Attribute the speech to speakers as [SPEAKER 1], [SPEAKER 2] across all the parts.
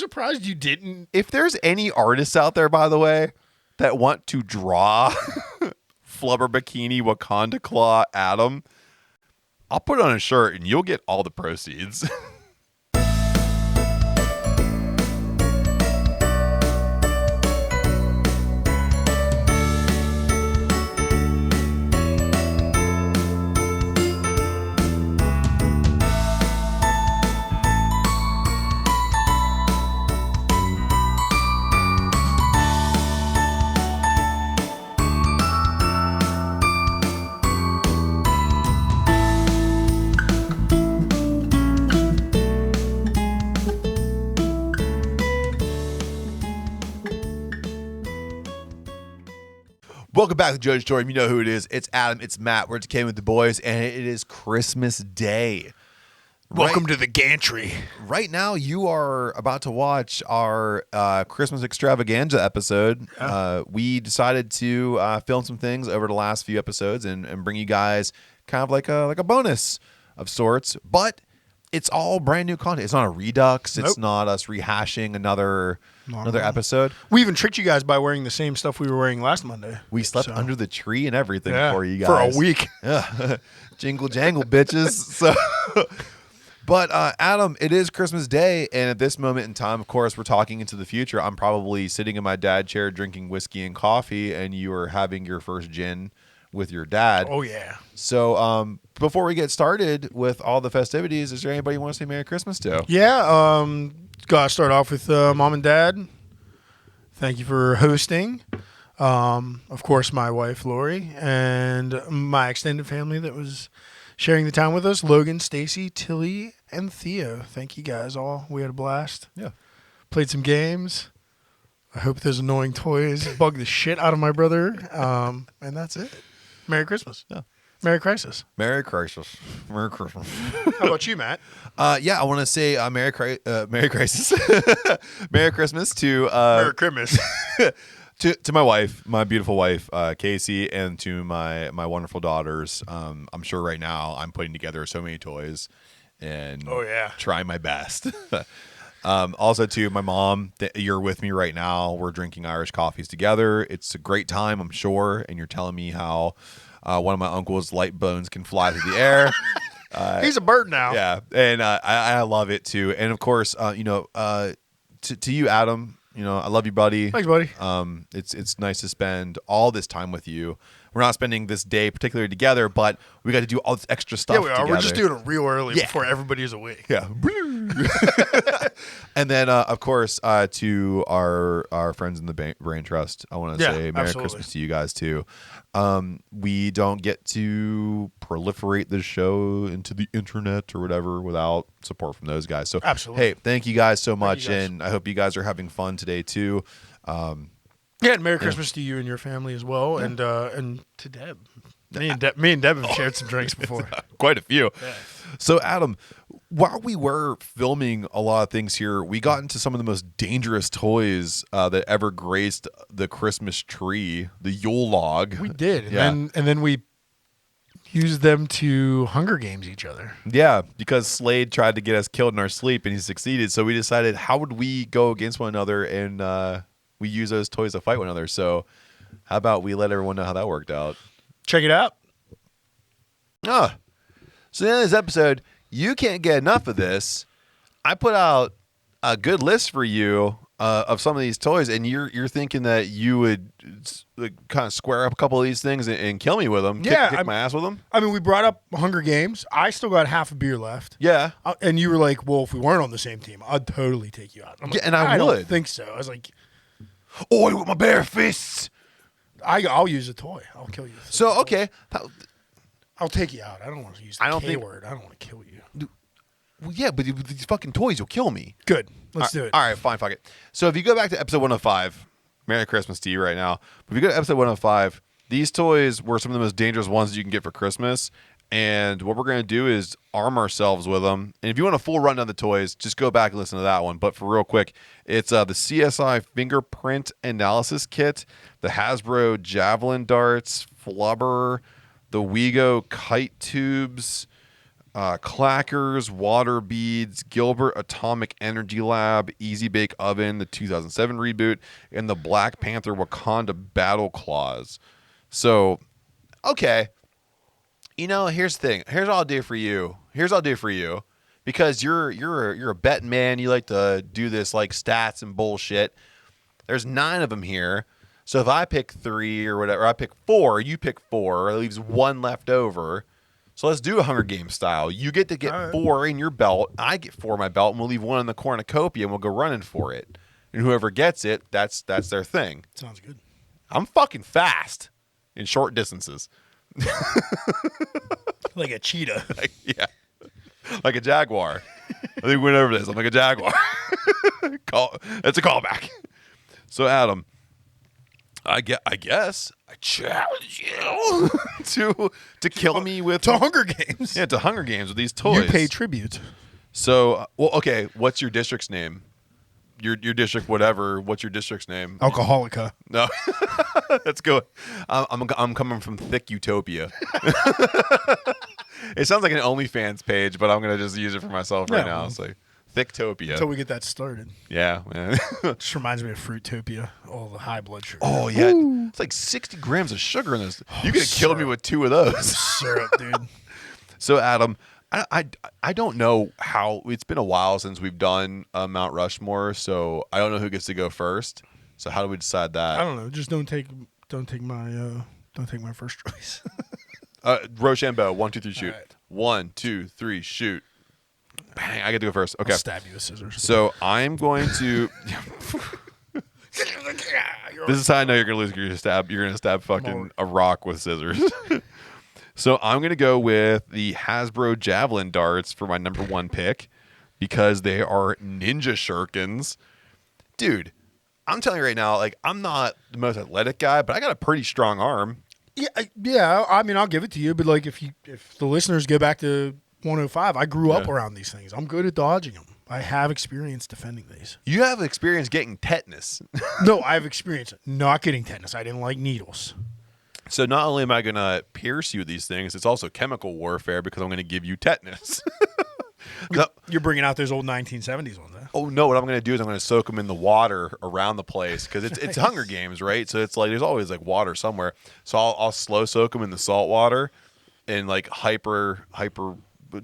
[SPEAKER 1] surprised you didn't.
[SPEAKER 2] If there's any artists out there, by the way, that want to draw Flubber Bikini Wakanda Claw Adam, I'll put it on a shirt and you'll get all the proceeds. Welcome back to Jojitorium. You know who it is. It's Adam. It's Matt. We're together with the boys, and it is Christmas Day.
[SPEAKER 1] Welcome to the gantry.
[SPEAKER 2] Right now, you are about to watch our Christmas Extravaganza episode. We decided to film some things over the last few episodes and bring you guys kind of like a bonus of sorts. But it's all brand new content. It's not a redux. It's not us rehashing another episode.
[SPEAKER 1] We even tricked you guys by wearing the same stuff we were wearing last Monday.
[SPEAKER 2] We slept under the tree and everything for you guys.
[SPEAKER 1] For a week.
[SPEAKER 2] Yeah. Jingle jangle, bitches. So, but Adam, it is Christmas Day, and at this moment in time, of course, we're talking into the future. I'm probably sitting in my dad chair drinking whiskey and coffee, and you are having your first gin with your dad.
[SPEAKER 1] Oh, yeah.
[SPEAKER 2] So before we get started with all the festivities, is there anybody you want to say Merry Christmas to?
[SPEAKER 1] Yeah. Gotta start off with Mom and Dad. Thank you for hosting. Of course, my wife, Lori, and my extended family that was sharing the time with us, Logan, Stacy, Tilly, and Theo. Thank you guys all. We had a blast.
[SPEAKER 2] Yeah.
[SPEAKER 1] Played some games. I hope those annoying toys bug the shit out of my brother. And that's it. Merry Christmas.
[SPEAKER 2] Yeah.
[SPEAKER 1] Merry Crisis.
[SPEAKER 2] Merry Crisis. Merry Christmas.
[SPEAKER 1] How about you, Matt?
[SPEAKER 2] Yeah, I want to say Merry Crisis. Merry Christmas to
[SPEAKER 1] Merry Christmas.
[SPEAKER 2] to my wife, my beautiful wife, Casey, and to my wonderful daughters. I'm sure right now I'm putting together so many toys and trying my best. Also to my mom, you're with me right now. We're drinking Irish coffees together. It's a great time, I'm sure. And you're telling me how one of my uncle's light bones can fly through the air.
[SPEAKER 1] He's a bird now.
[SPEAKER 2] Yeah, and I love it too. And of course, to you, Adam, I love you, buddy.
[SPEAKER 1] Thanks, buddy.
[SPEAKER 2] It's nice to spend all this time with you. We're not spending this day particularly together, but we got to do all this extra stuff.
[SPEAKER 1] Yeah, we are.
[SPEAKER 2] Together.
[SPEAKER 1] We're just doing it real early before everybody is awake.
[SPEAKER 2] Yeah. And then, of course, to our friends in the Brain Trust, I want to say Merry Christmas to you guys too. We don't get to proliferate the show into the internet or whatever without support from those guys. So,
[SPEAKER 1] absolutely.
[SPEAKER 2] Hey, thank you guys so much, and I hope you guys are having fun today too.
[SPEAKER 1] Yeah, and Merry Christmas to you and your family as well, and to Deb. Me and Deb have shared some drinks before.
[SPEAKER 2] Quite a few.
[SPEAKER 1] Yeah.
[SPEAKER 2] So, Adam, while we were filming a lot of things here, we got into some of the most dangerous toys that ever graced the Christmas tree, the Yule log.
[SPEAKER 1] We did, and then we used them to Hunger Games each other.
[SPEAKER 2] Yeah, because Slade tried to get us killed in our sleep, and he succeeded. So we decided, how would we go against one another, and we use those toys to fight one another. So how about we let everyone know how that worked out?
[SPEAKER 1] Check it out.
[SPEAKER 2] So in this episode, you can't get enough of this. I put out a good list for you of some of these toys, and you're thinking that you would kind of square up a couple of these things and kill me with them.
[SPEAKER 1] Yeah,
[SPEAKER 2] kick my ass with them.
[SPEAKER 1] I mean, we brought up Hunger Games. I still got half a beer left.
[SPEAKER 2] Yeah,
[SPEAKER 1] and you were like, "Well, if we weren't on the same team, I'd totally take you out." I'm like,
[SPEAKER 2] and I would.
[SPEAKER 1] Don't think so. I was like,
[SPEAKER 2] "Oi, with my bare fists."
[SPEAKER 1] I'll use a toy. I'll kill you.
[SPEAKER 2] So okay,
[SPEAKER 1] I'll take you out. I don't want to use the K word. I don't want to kill you.
[SPEAKER 2] Well, yeah, but with these fucking toys, you'll kill me.
[SPEAKER 1] Good. Let's do it.
[SPEAKER 2] All right, fine, fuck it. So if you go back to episode 105, Merry Christmas to you right now. If you go to episode 105, these toys were some of the most dangerous ones that you can get for Christmas. And what we're going to do is arm ourselves with them. And if you want a full rundown of the toys, just go back and listen to that one. But for real quick, it's the CSI Fingerprint Analysis Kit, the Hasbro Javelin Darts, Flubber, the Wego Kite Tubes, Clackers, Water Beads, Gilbert Atomic Energy Lab, Easy Bake Oven, the 2007 reboot, and the Black Panther Wakanda Battle Claws. So, okay. Here's the thing. Here's what I'll do for you. Because you're a betting man. You like to do this like stats and bullshit. There's 9 of them here. So if I pick 3 or whatever, I pick 4, you pick 4, it leaves 1 left over. So let's do a Hunger Games style. You get to get 4 in your belt. I get 4 in my belt, and we'll leave 1 in the cornucopia, and we'll go running for it. And whoever gets it, that's their thing.
[SPEAKER 1] Sounds good. I'm
[SPEAKER 2] fucking fast in short distances.
[SPEAKER 1] Like a cheetah.
[SPEAKER 2] Yeah. Like a jaguar. I think we went over this. I'm like a jaguar. It's a callback. So, Adam, I guess I challenge you to kill me with
[SPEAKER 1] to Hunger Games.
[SPEAKER 2] Yeah, to Hunger Games with these toys.
[SPEAKER 1] You pay tribute.
[SPEAKER 2] So, okay. What's your district's name? Your district, whatever. What's your district's name?
[SPEAKER 1] Alcoholica.
[SPEAKER 2] No, let's go. I'm coming from Thicctopia. It sounds like an OnlyFans page, but I'm gonna just use it for myself right now. It's like Thicctopia.
[SPEAKER 1] Until we get that started.
[SPEAKER 2] Yeah, man.
[SPEAKER 1] Just reminds me of Fruitopia. All the high blood sugar.
[SPEAKER 2] Oh yeah, it's like 60 grams of sugar in this. You could have killed me with 2 of those.
[SPEAKER 1] Syrup, dude.
[SPEAKER 2] So Adam, I don't know how. It's been a while since we've done Mount Rushmore, so I don't know who gets to go first. So how do we decide that?
[SPEAKER 1] I don't know. Just don't take my first choice.
[SPEAKER 2] Rochambeau, 1, 2, 3, shoot.
[SPEAKER 1] Right. 1,
[SPEAKER 2] 2, 3, shoot. Bang! I get to go first. Okay.
[SPEAKER 1] I'll stab you with scissors.
[SPEAKER 2] So I'm going to. This is how I know you're gonna lose. You're gonna stab fucking a rock with scissors. So I'm gonna go with the Hasbro Javelin darts for my number 1 pick because they are ninja shurikens, dude. I'm telling you right now, like I'm not the most athletic guy, but I got a pretty strong arm.
[SPEAKER 1] Yeah. I mean, I'll give it to you, but like if the listeners go back to 105, I grew up around these things. I'm good at dodging them. I have experience defending these.
[SPEAKER 2] You have experience getting tetanus.
[SPEAKER 1] No, I have experience not getting tetanus. I didn't like needles.
[SPEAKER 2] So not only am I going to pierce you with these things, it's also chemical warfare because I'm going to give you tetanus.
[SPEAKER 1] You're bringing out those old 1970s ones, huh?
[SPEAKER 2] Oh, no. What I'm going to do is I'm going to soak them in the water around the place because it's Hunger Games, right? So it's like there's always like water somewhere. So I'll slow soak them in the salt water and like hyper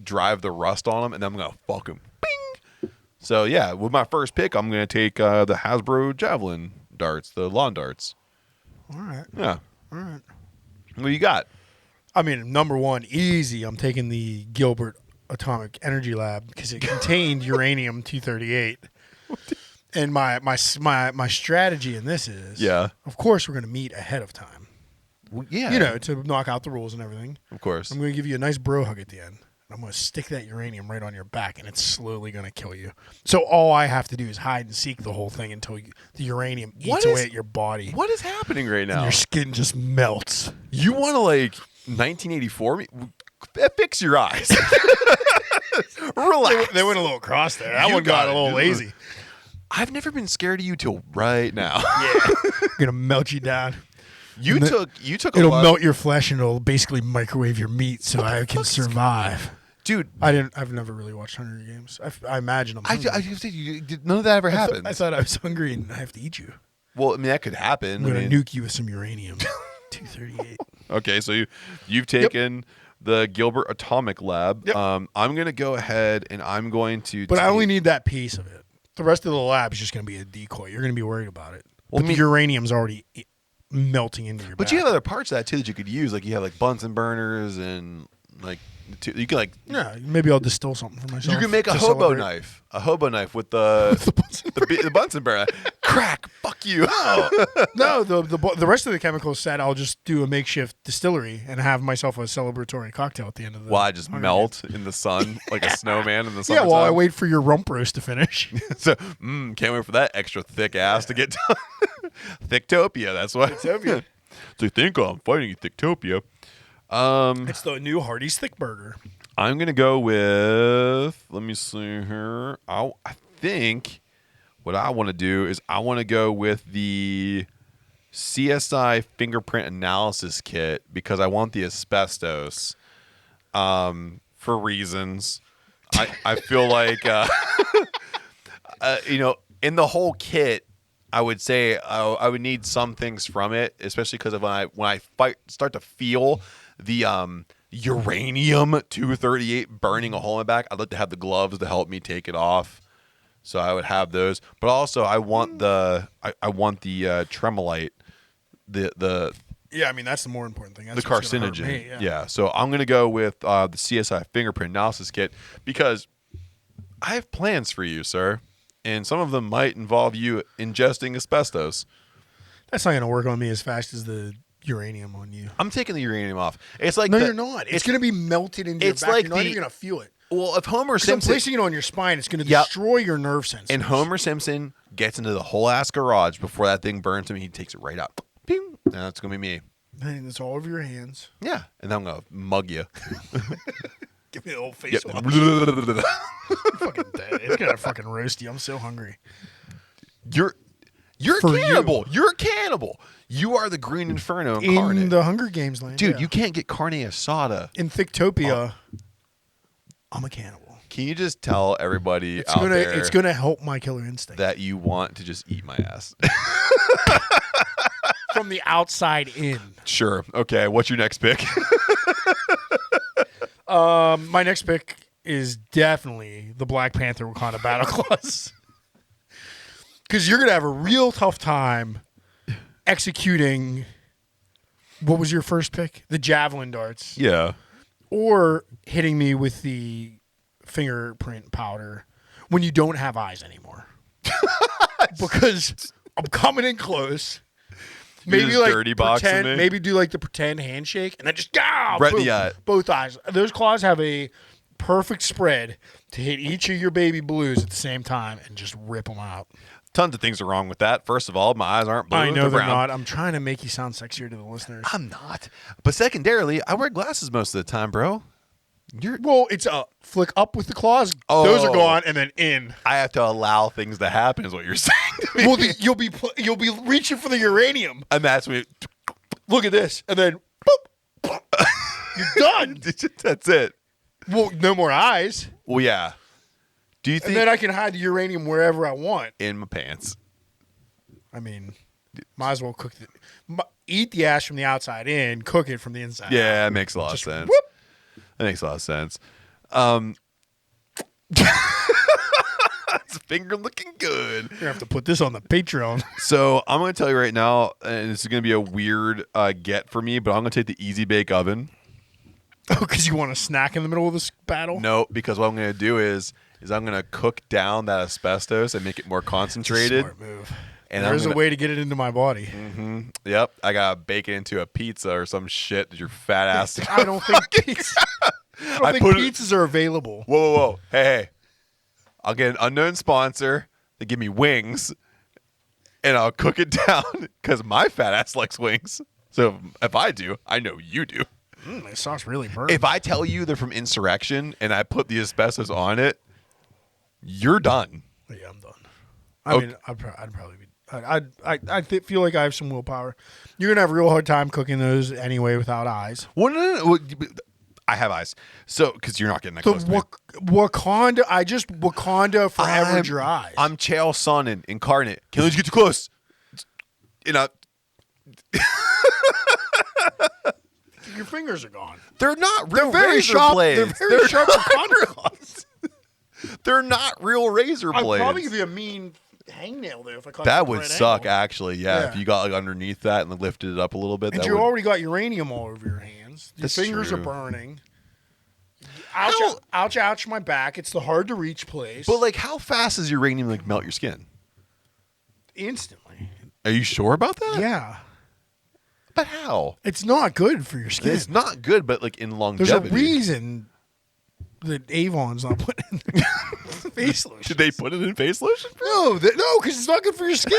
[SPEAKER 2] drive the rust on them, and then I'm going to fuck them. Bing! So, yeah, with my first pick, I'm going to take the Hasbro Javelin darts, the lawn darts.
[SPEAKER 1] All right.
[SPEAKER 2] Yeah.
[SPEAKER 1] All right.
[SPEAKER 2] What you got?
[SPEAKER 1] I mean, number 1, easy. I'm taking the Gilbert Atomic Energy Lab because it contained uranium-238. And my strategy in this is, of course, we're going to meet ahead of time.
[SPEAKER 2] Well, yeah.
[SPEAKER 1] To knock out the rules and everything.
[SPEAKER 2] Of course.
[SPEAKER 1] I'm going to give you a nice bro hug at the end. I'm going to stick that uranium right on your back, and it's slowly going to kill you. So all I have to do is hide and seek the whole thing until the uranium eats away at your body.
[SPEAKER 2] What is happening right now?
[SPEAKER 1] And your skin just melts.
[SPEAKER 2] You want to, 1984 me? Fix your eyes. Relax.
[SPEAKER 1] They went a little cross there. That one got a little lazy.
[SPEAKER 2] I've never been scared of you till right now.
[SPEAKER 1] Yeah. I'm going to melt you down.
[SPEAKER 2] You took
[SPEAKER 1] it'll melt your flesh and it'll basically microwave your meat so I can survive.
[SPEAKER 2] Dude,
[SPEAKER 1] I've never really watched Hunger Games. I imagine I'm hungry.
[SPEAKER 2] None of that ever happened.
[SPEAKER 1] I thought I was hungry and I have to eat you.
[SPEAKER 2] Well, I mean that could happen.
[SPEAKER 1] I'm gonna nuke you with some uranium. 238.
[SPEAKER 2] Okay, so you've taken the Gilbert Atomic Lab.
[SPEAKER 1] Yep.
[SPEAKER 2] I'm gonna go ahead and I'm going to.
[SPEAKER 1] But I only need that piece of it. The rest of the lab is just gonna be a decoy. You're gonna be worried about it. Well, the uranium's already melting into your.
[SPEAKER 2] But you have other parts of that too that you could use. Like you have Bunsen burners and you can
[SPEAKER 1] maybe I'll distill something for myself.
[SPEAKER 2] You can make a hobo knife with the Bunsen burner. Crack, fuck you.
[SPEAKER 1] No, the rest of the chemicals said I'll just do a makeshift distillery and have myself a celebratory cocktail at the end of the.
[SPEAKER 2] Well, I just melt in the sun like a snowman in the sun.
[SPEAKER 1] Yeah, while I wait for your rump roast to finish.
[SPEAKER 2] So, can't wait for that extra thick ass to get done. Thicctopia, that's why.
[SPEAKER 1] Thicctopia.
[SPEAKER 2] So you think I'm fighting Thicctopia.
[SPEAKER 1] It's the new Hardee's Thick Burger.
[SPEAKER 2] I'm gonna go with. Let me see here. I think what I want to do is I want to go with the CSI fingerprint analysis kit because I want the asbestos. for reasons. I feel like in the whole kit, I would say I would need some things from it, especially because when I start to feel the uranium 238 burning a hole in my back, I'd like to have the gloves to help me take it off. So I would have those, but also I want the tremolite, the
[SPEAKER 1] yeah. I mean, that's the more important thing. That's
[SPEAKER 2] the carcinogen. Yeah. So I'm gonna go with the CSI fingerprint analysis kit because I have plans for you, sir, and some of them might involve you ingesting asbestos.
[SPEAKER 1] That's not gonna work on me as fast as the uranium on you.
[SPEAKER 2] I'm taking the uranium off. It's like
[SPEAKER 1] you're not. It's gonna be melted into your back. Like you're not even gonna feel it.
[SPEAKER 2] Well, if Homer Simpson...
[SPEAKER 1] I'm placing it on your spine, it's going to destroy your nerve sensors.
[SPEAKER 2] And Homer Simpson gets into the whole ass garage before that thing burns him, he takes it right out. Ping! And that's going to be me.
[SPEAKER 1] And it's all over your hands.
[SPEAKER 2] Yeah. And then I'm going to mug you.
[SPEAKER 1] Give me the old face wash. Fucking dead. It's going to fucking roast you. I'm so hungry.
[SPEAKER 2] You're a cannibal. You're a cannibal. You are the Green Inferno incarnate.
[SPEAKER 1] In the Hunger Games land.
[SPEAKER 2] Dude, you can't get carne asada.
[SPEAKER 1] In Thicctopia... I'm a cannibal.
[SPEAKER 2] Can you just tell everybody there
[SPEAKER 1] it's gonna help my killer instinct
[SPEAKER 2] that you want to just eat my ass
[SPEAKER 1] from the outside in?
[SPEAKER 2] Sure. Okay. What's your next pick?
[SPEAKER 1] My next pick is definitely the Black Panther Wakanda Battle Claws, because you're gonna have a real tough time executing. What was your first pick? The javelin darts.
[SPEAKER 2] Yeah.
[SPEAKER 1] Or hitting me with the fingerprint powder when you don't have eyes anymore. Because I'm coming in close. Maybe like
[SPEAKER 2] dirty boxing me?
[SPEAKER 1] Maybe do like the pretend handshake and then just
[SPEAKER 2] right in the eye.
[SPEAKER 1] Both eyes. Those claws have a perfect spread to hit each of your baby blues at the same time and just rip them out.
[SPEAKER 2] Tons of things are wrong with that. First of all, my eyes aren't blue.
[SPEAKER 1] I know
[SPEAKER 2] they're
[SPEAKER 1] they're not. I'm trying to make you sound sexier to the listeners.
[SPEAKER 2] I'm not. But secondarily, I wear glasses most of the time, bro.
[SPEAKER 1] Well, it's a flick up with the claws. Oh. Those are gone, and then in.
[SPEAKER 2] I have to allow things to happen, is what you're saying to me.
[SPEAKER 1] Well, you'll be reaching for the uranium,
[SPEAKER 2] and that's when.
[SPEAKER 1] Look at this, and then boop, you're done.
[SPEAKER 2] That's it.
[SPEAKER 1] Well, no more eyes.
[SPEAKER 2] Well, yeah. Do you think?
[SPEAKER 1] And then I can hide the uranium wherever I want.
[SPEAKER 2] In my pants.
[SPEAKER 1] I mean, might as well eat the ash from the outside in, cook it from the inside.
[SPEAKER 2] Yeah, that makes a lot of sense.
[SPEAKER 1] Whoop.
[SPEAKER 2] That makes a lot of sense. His finger looking good.
[SPEAKER 1] You're going to have to put this on the Patreon.
[SPEAKER 2] So I'm going to tell you right now, and this is going to be a weird get for me, but I'm going to take the Easy Bake Oven.
[SPEAKER 1] Oh, because you want a snack in the middle of this battle?
[SPEAKER 2] No, because what I'm going to do is I'm going to cook down that asbestos and make it more concentrated.
[SPEAKER 1] That's a smart move.
[SPEAKER 2] And
[SPEAKER 1] there's a way to get it into my body.
[SPEAKER 2] Mm-hmm. Yep. I got to bake it into a pizza or some shit that your fat ass...
[SPEAKER 1] I don't think pizza... I don't think pizzas are available.
[SPEAKER 2] Whoa. Hey. I'll get an unknown sponsor to give me wings, and I'll cook it down because my fat ass likes wings. So if I do, I know you do.
[SPEAKER 1] My sauce really burns.
[SPEAKER 2] If I tell you they're from Insurrection and I put the asbestos on it, you're done.
[SPEAKER 1] Yeah, I'm done. I mean, I'd probably be... I feel like I have some willpower. You're gonna have a real hard time cooking those anyway without eyes.
[SPEAKER 2] Well, no. I have eyes, so because you're not getting that close to me.
[SPEAKER 1] Wakanda, Wakanda forever your eyes.
[SPEAKER 2] I'm Chael Sonnen incarnate. Can't let you get too close.
[SPEAKER 1] Your fingers are gone.
[SPEAKER 2] They're not real razor blades.
[SPEAKER 1] They're very sharp Wakanda claws.
[SPEAKER 2] They're not real razor blades.
[SPEAKER 1] I'd probably give you a mean hangnail there if I caught
[SPEAKER 2] that
[SPEAKER 1] you
[SPEAKER 2] would
[SPEAKER 1] right
[SPEAKER 2] suck
[SPEAKER 1] angle.
[SPEAKER 2] Actually, yeah. If you got like underneath that and lifted it up a little bit,
[SPEAKER 1] and you already got uranium all over your hands. Your fingers are burning. Ouch, my back. It's the hard to reach place.
[SPEAKER 2] But like, how fast does uranium like melt your skin?
[SPEAKER 1] Instantly.
[SPEAKER 2] Are you sure about that?
[SPEAKER 1] Yeah.
[SPEAKER 2] But how?
[SPEAKER 1] It's not good for your skin.
[SPEAKER 2] It's not good, but like in longevity.
[SPEAKER 1] There's a reason that Avon's not putting it in face lotion.
[SPEAKER 2] Did they put it in face lotion?
[SPEAKER 1] No, because it's not good for your skin.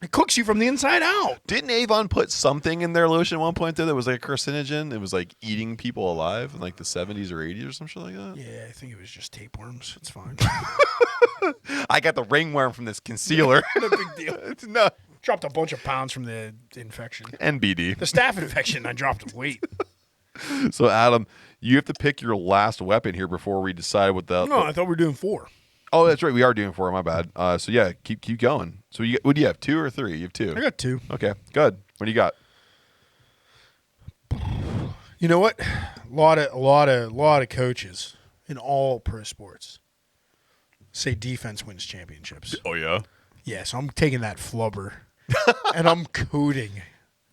[SPEAKER 1] It cooks you from the inside out.
[SPEAKER 2] Didn't Avon put something in their lotion at one point there that was like a carcinogen? It was like eating people alive in like the 70s or 80s or some shit like that?
[SPEAKER 1] Yeah, I think it was just tapeworms. It's fine.
[SPEAKER 2] I got the ringworm from this concealer.
[SPEAKER 1] No big deal.
[SPEAKER 2] No.
[SPEAKER 1] Dropped a bunch of pounds from the infection.
[SPEAKER 2] NBD.
[SPEAKER 1] The staph infection, I dropped weight.
[SPEAKER 2] So, Adam, You have to pick your last weapon here before we decide what the.
[SPEAKER 1] No, I thought we were doing 4.
[SPEAKER 2] Oh, that's right. We are doing 4. My bad. So yeah, keep going. So what do you have? 2 or 3? You have 2.
[SPEAKER 1] I got 2.
[SPEAKER 2] Okay, good. What do you got?
[SPEAKER 1] You know what? A lot of coaches in all pro sports say defense wins championships.
[SPEAKER 2] Oh yeah.
[SPEAKER 1] Yeah, so I'm taking that flubber and I'm coating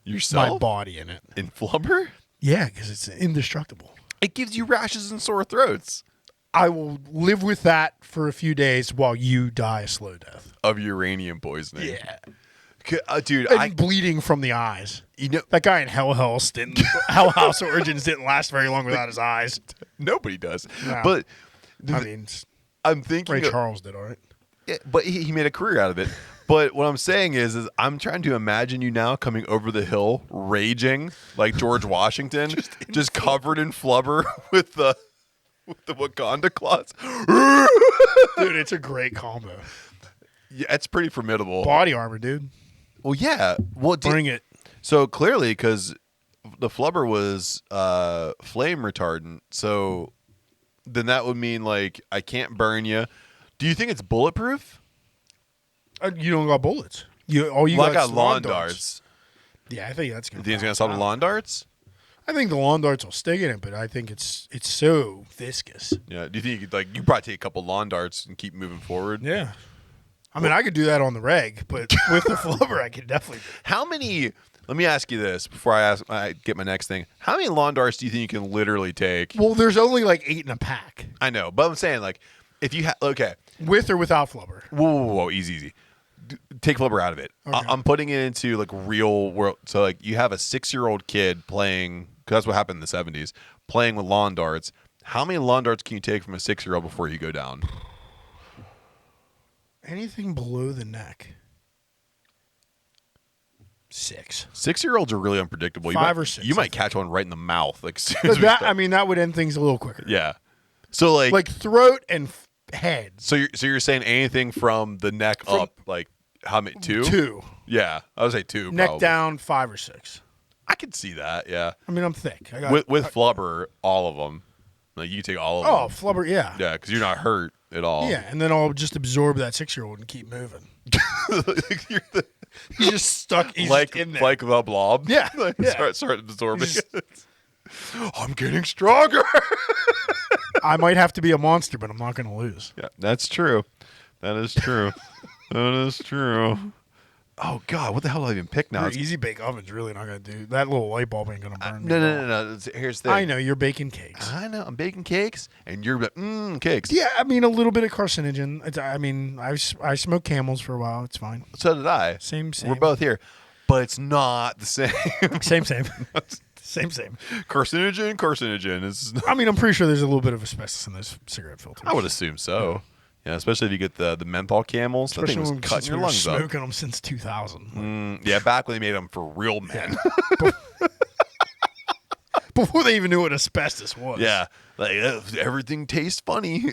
[SPEAKER 2] Yourself?
[SPEAKER 1] my body in it.
[SPEAKER 2] In flubber?
[SPEAKER 1] Yeah, because it's indestructible.
[SPEAKER 2] It gives you rashes and sore throats.
[SPEAKER 1] I will live with that for a few days while you die a slow death.
[SPEAKER 2] Of uranium poisoning.
[SPEAKER 1] Yeah.
[SPEAKER 2] Dude,
[SPEAKER 1] And bleeding from the eyes.
[SPEAKER 2] You know,
[SPEAKER 1] that guy in Hell House Origins didn't last very long without his eyes.
[SPEAKER 2] Nobody does.
[SPEAKER 1] No.
[SPEAKER 2] But
[SPEAKER 1] I mean,
[SPEAKER 2] I'm thinking
[SPEAKER 1] Ray Charles did all right.
[SPEAKER 2] Yeah, but he made a career out of it. But what I'm saying is I'm trying to imagine you now coming over the hill, raging like George Washington, just covered in flubber with the Wakanda cloths.
[SPEAKER 1] Dude, it's a great combo.
[SPEAKER 2] Yeah, it's pretty formidable.
[SPEAKER 1] Body armor, dude.
[SPEAKER 2] Well, yeah. Well,
[SPEAKER 1] bring it.
[SPEAKER 2] So clearly, because the flubber was flame retardant, so then that would mean like I can't burn you. Do you think it's bulletproof?
[SPEAKER 1] You don't got bullets. You
[SPEAKER 2] got lawn darts.
[SPEAKER 1] Yeah, I think that's gonna.
[SPEAKER 2] You think it's gonna stop the lawn darts?
[SPEAKER 1] I think the lawn darts will stick in it, but I think it's so viscous.
[SPEAKER 2] Yeah. Do you think you probably take a couple lawn darts and keep moving forward?
[SPEAKER 1] Yeah. I mean, I could do that on the reg, but with the flubber, I could definitely do it.
[SPEAKER 2] How many? Let me ask you this before I get my next thing. How many lawn darts do you think you can literally take?
[SPEAKER 1] Well, there's only like 8 in a pack.
[SPEAKER 2] I know, but I'm saying like if you okay,
[SPEAKER 1] with or without flubber.
[SPEAKER 2] Whoa, easy. Take flubber out of it.
[SPEAKER 1] Okay.
[SPEAKER 2] I'm putting it into like real world. So like you have a 6-year-old kid playing, because that's what happened in the 70s, playing with lawn darts. How many lawn darts can you take from a 6-year-old before you go down?
[SPEAKER 1] Anything below the neck. 6.
[SPEAKER 2] 6-year-olds are really unpredictable.
[SPEAKER 1] 5 or 6.
[SPEAKER 2] You might catch one right in the mouth. Like,
[SPEAKER 1] that would end things a little quicker.
[SPEAKER 2] Yeah. So
[SPEAKER 1] like throat and head.
[SPEAKER 2] So you're saying anything from the neck up, like how many? 2?
[SPEAKER 1] 2.
[SPEAKER 2] Yeah, I would say 2.
[SPEAKER 1] Neck
[SPEAKER 2] probably.
[SPEAKER 1] down 5 or 6.
[SPEAKER 2] I could see that. Yeah.
[SPEAKER 1] I mean, I'm thick.
[SPEAKER 2] With flubber, all of them. Like you take all of them.
[SPEAKER 1] Oh, flubber, yeah.
[SPEAKER 2] Yeah, because you're not hurt at all.
[SPEAKER 1] Yeah, and then I'll just absorb that 6-year-old and keep moving. He's just stuck. He's
[SPEAKER 2] like
[SPEAKER 1] in there.
[SPEAKER 2] Like the blob.
[SPEAKER 1] Yeah.
[SPEAKER 2] Start absorbing it. I'm getting stronger.
[SPEAKER 1] I might have to be a monster, but I'm not going to lose.
[SPEAKER 2] Yeah, that's true. That is true. That is true. Oh God, what the hell do I even pick now?
[SPEAKER 1] Your easy bake oven's really not going to do that. Little light bulb ain't going to burn.
[SPEAKER 2] No. Here's the thing.
[SPEAKER 1] I know you're baking cakes.
[SPEAKER 2] I know I'm baking cakes, and you're like, cakes.
[SPEAKER 1] Yeah, I mean a little bit of carcinogen. I smoked Camels for a while. It's fine.
[SPEAKER 2] So did I.
[SPEAKER 1] Same.
[SPEAKER 2] We're both here, but it's not the same.
[SPEAKER 1] Same. Same.
[SPEAKER 2] Carcinogen is.
[SPEAKER 1] I mean, I'm pretty sure there's a little bit of asbestos in those cigarette filters.
[SPEAKER 2] I would assume so. Yeah, especially if you get the menthol Camels. That thing was cutting your lungs up.
[SPEAKER 1] Smoking them since 2000.
[SPEAKER 2] Yeah, back when they made them for real men.
[SPEAKER 1] Before they even knew what asbestos was.
[SPEAKER 2] Yeah, like everything tastes funny.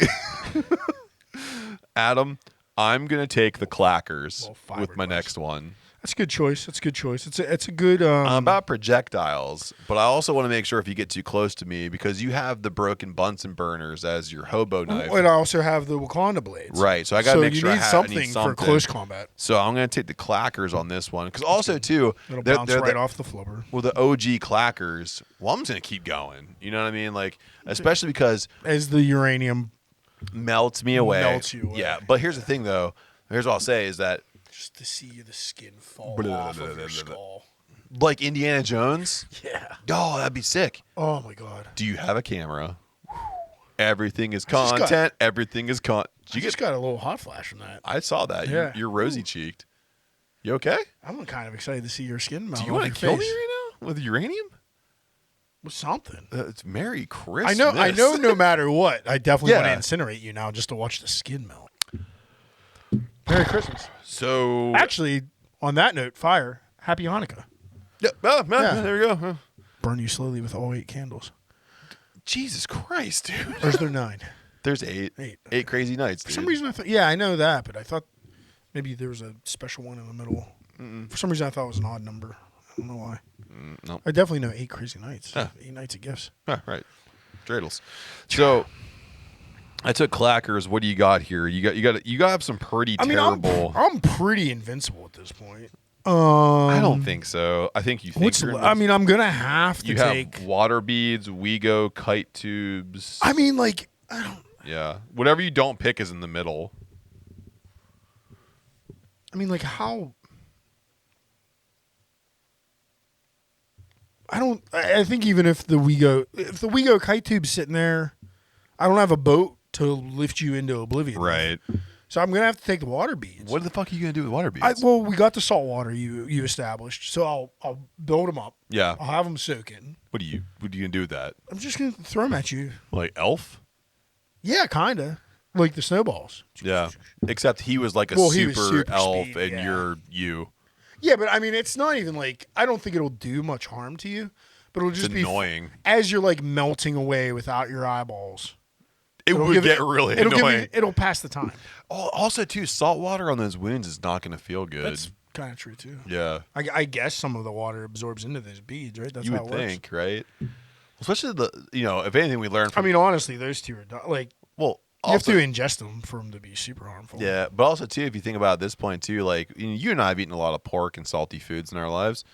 [SPEAKER 2] Adam, I'm gonna take the clackers with my next one.
[SPEAKER 1] That's a good choice. It's a good.
[SPEAKER 2] I'm about projectiles, but I also want to make sure if you get too close to me, because you have the broken Bunsen burners as your hobo knife,
[SPEAKER 1] and I also have the Wakanda blades.
[SPEAKER 2] Right, so I got to make sure
[SPEAKER 1] I need something for close combat.
[SPEAKER 2] So I'm going to take the clackers on this one, because also too,
[SPEAKER 1] it'll bounce right off the flubber.
[SPEAKER 2] Well, the OG clackers. Well, I'm just going to keep going. You know what I mean? Like, especially because
[SPEAKER 1] as the uranium
[SPEAKER 2] melts me away.
[SPEAKER 1] Melts you away.
[SPEAKER 2] Yeah, but here's the thing, though. Here's what I'll say is that.
[SPEAKER 1] Just to see the skin fall off of your skull.
[SPEAKER 2] Like Indiana Jones?
[SPEAKER 1] Yeah.
[SPEAKER 2] Oh, that'd be sick.
[SPEAKER 1] Oh, my God.
[SPEAKER 2] Do you have a camera? Everything is content. Everything is content.
[SPEAKER 1] You just got a little hot flash from that.
[SPEAKER 2] I saw that.
[SPEAKER 1] Yeah.
[SPEAKER 2] You're rosy-cheeked. You okay?
[SPEAKER 1] I'm kind of excited to see your skin melt.
[SPEAKER 2] Do you want to kill me right now with uranium?
[SPEAKER 1] With something.
[SPEAKER 2] It's Merry Christmas.
[SPEAKER 1] I know no matter what, I definitely want to incinerate you now just to watch the skin melt. Merry Christmas.
[SPEAKER 2] So
[SPEAKER 1] actually, on that note, fire. Happy Hanukkah.
[SPEAKER 2] Yeah. There we go.
[SPEAKER 1] Burn you slowly with all 8 candles.
[SPEAKER 2] Jesus Christ, dude.
[SPEAKER 1] Or is there 9?
[SPEAKER 2] There's 8. 8 crazy nights, dude.
[SPEAKER 1] For some reason, I thought. Yeah, I know that, but I thought maybe there was a special one in the middle. For some reason, I thought it was an odd number. I don't know why.
[SPEAKER 2] No.
[SPEAKER 1] I definitely know 8 crazy nights.
[SPEAKER 2] Yeah.
[SPEAKER 1] 8 nights of gifts.
[SPEAKER 2] Right. Dreidels. So I took clackers. What do you got here? You got to have some pretty terrible.
[SPEAKER 1] I'm pretty invincible at this point.
[SPEAKER 2] I don't think so. I think you think you're
[SPEAKER 1] I mean, I'm gonna have to take
[SPEAKER 2] have water beads, Wego, kite tubes.
[SPEAKER 1] I mean, like, I don't.
[SPEAKER 2] Yeah, whatever you don't pick is in the middle.
[SPEAKER 1] I mean, like, how? I think even if the Wego kite tube's sitting there, I don't have a boat to lift you into oblivion.
[SPEAKER 2] Right.
[SPEAKER 1] So I'm gonna have to take the water beads.
[SPEAKER 2] What the fuck are you gonna do with water beads?
[SPEAKER 1] Well, we got the salt water you established, so I'll build them up.
[SPEAKER 2] Yeah.
[SPEAKER 1] I'll have them soaking.
[SPEAKER 2] What are you gonna do with that?
[SPEAKER 1] I'm just gonna throw them at you.
[SPEAKER 2] Like Elf?
[SPEAKER 1] Yeah, kinda. Like the snowballs.
[SPEAKER 2] Yeah. Except he was like a super elf, speed, and you're you.
[SPEAKER 1] Yeah, but I mean, it's not even like I don't think it'll do much harm to you, but it'll just be
[SPEAKER 2] annoying
[SPEAKER 1] as you're like melting away without your eyeballs.
[SPEAKER 2] It would get really annoying.
[SPEAKER 1] It'll pass the time.
[SPEAKER 2] Oh, also, too, salt water on those wounds is not going to feel good.
[SPEAKER 1] That's kind of true, too.
[SPEAKER 2] Yeah.
[SPEAKER 1] I guess some of the water absorbs into those beads, right? That's
[SPEAKER 2] you
[SPEAKER 1] how
[SPEAKER 2] would
[SPEAKER 1] it
[SPEAKER 2] think,
[SPEAKER 1] works.
[SPEAKER 2] right? Especially if anything we learned from.
[SPEAKER 1] I mean, honestly, those two are you have to ingest them for them to be super harmful.
[SPEAKER 2] Yeah, but also, too, if you think about it at this point, too, like, you and I have eaten a lot of pork and salty foods in our lives.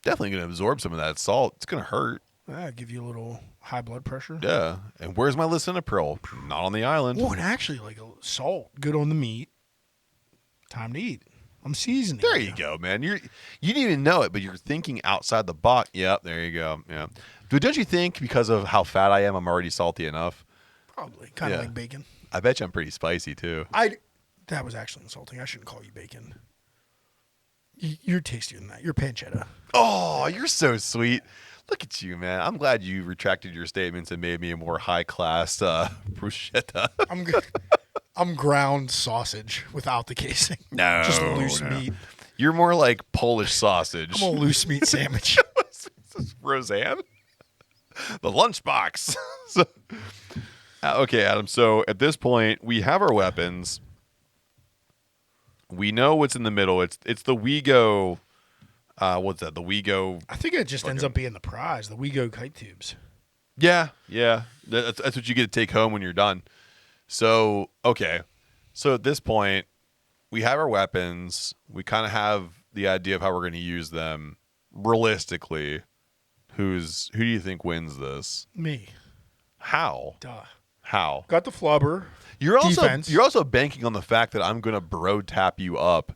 [SPEAKER 2] Definitely going to absorb some of that salt. It's going to hurt.
[SPEAKER 1] Yeah, give you a little high blood pressure.
[SPEAKER 2] Yeah. And where's my lisinopril? Not on the island.
[SPEAKER 1] Oh, and actually, like salt, good on the meat. Time to eat. I'm seasoning.
[SPEAKER 2] There you go, man. You didn't even know it, but you're thinking outside the box. Yep, there you go. Yeah. Don't you think because of how fat I am, I'm already salty enough?
[SPEAKER 1] Probably. Kind of like bacon.
[SPEAKER 2] I bet you I'm pretty spicy, too.
[SPEAKER 1] That was actually insulting. I shouldn't call you bacon. You're tastier than that. You're pancetta.
[SPEAKER 2] Oh, you're so sweet. Look at you, man. I'm glad you retracted your statements and made me a more high-class bruschetta.
[SPEAKER 1] I'm ground sausage without the casing.
[SPEAKER 2] No.
[SPEAKER 1] Just loose meat.
[SPEAKER 2] You're more like Polish sausage.
[SPEAKER 1] I'm a loose meat sandwich.
[SPEAKER 2] Roseanne? The lunchbox. Okay, Adam. So at this point, we have our weapons. We know what's in the middle. It's the Wego... what's that? The Wego.
[SPEAKER 1] I think it just ends up being the prize. The Wego kite tubes.
[SPEAKER 2] Yeah. That's what you get to take home when you're done. So okay. So at this point, we have our weapons. We kind of have the idea of how we're going to use them. Realistically, who do you think wins this?
[SPEAKER 1] Me.
[SPEAKER 2] How?
[SPEAKER 1] Duh.
[SPEAKER 2] How?
[SPEAKER 1] Got the flubber.
[SPEAKER 2] You're also banking on the fact that I'm going to bro tap you up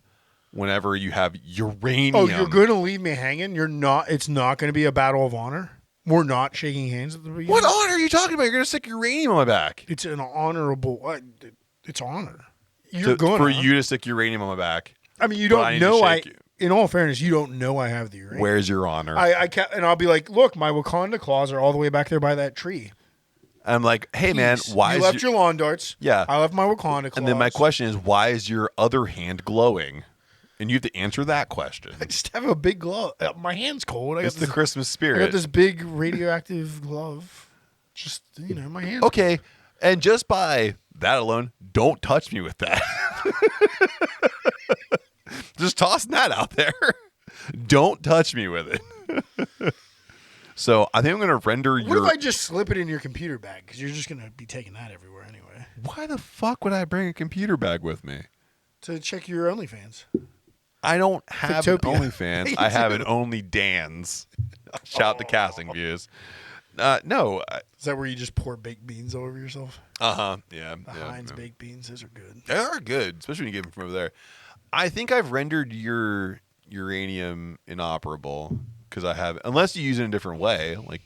[SPEAKER 2] whenever you have uranium.
[SPEAKER 1] Oh, you're going to leave me hanging? It's not going to be a battle of honor? We're not shaking hands at the beginning?
[SPEAKER 2] What honor are you talking about? You're going to stick uranium on my back.
[SPEAKER 1] It's an honorable... It's honor.
[SPEAKER 2] For you to stick uranium on my back.
[SPEAKER 1] I mean, you don't know in all fairness, you don't know I have the uranium.
[SPEAKER 2] Where's your honor?
[SPEAKER 1] And I'll be like, look, my Wakanda claws are all the way back there by that tree.
[SPEAKER 2] I'm like, hey, man, why
[SPEAKER 1] you left your lawn darts.
[SPEAKER 2] Yeah.
[SPEAKER 1] I left my Wakanda claws.
[SPEAKER 2] And then my question is, why is your other hand glowing? And you have to answer that question.
[SPEAKER 1] I just have a big glove. My hand's cold.
[SPEAKER 2] It's the Christmas spirit.
[SPEAKER 1] I got this big radioactive glove. Just, my hand.
[SPEAKER 2] Okay. And just by that alone, don't touch me with that. Just tossing that out there. Don't touch me with it. So I think I'm going to render
[SPEAKER 1] What if I just slip it in your computer bag? Because you're just going to be taking that everywhere anyway.
[SPEAKER 2] Why the fuck would I bring a computer bag with me?
[SPEAKER 1] To check your OnlyFans.
[SPEAKER 2] I don't have an
[SPEAKER 1] Thicctopia.
[SPEAKER 2] OnlyFans. I have an Only Dan's. Shout out to casting views. No.
[SPEAKER 1] Is that where you just pour baked beans all over yourself?
[SPEAKER 2] Uh-huh. Yeah.
[SPEAKER 1] The Heinz baked beans, those are good.
[SPEAKER 2] They are good, especially when you get them from over there. I think I've rendered your uranium inoperable because I have, unless you use it in a different way, like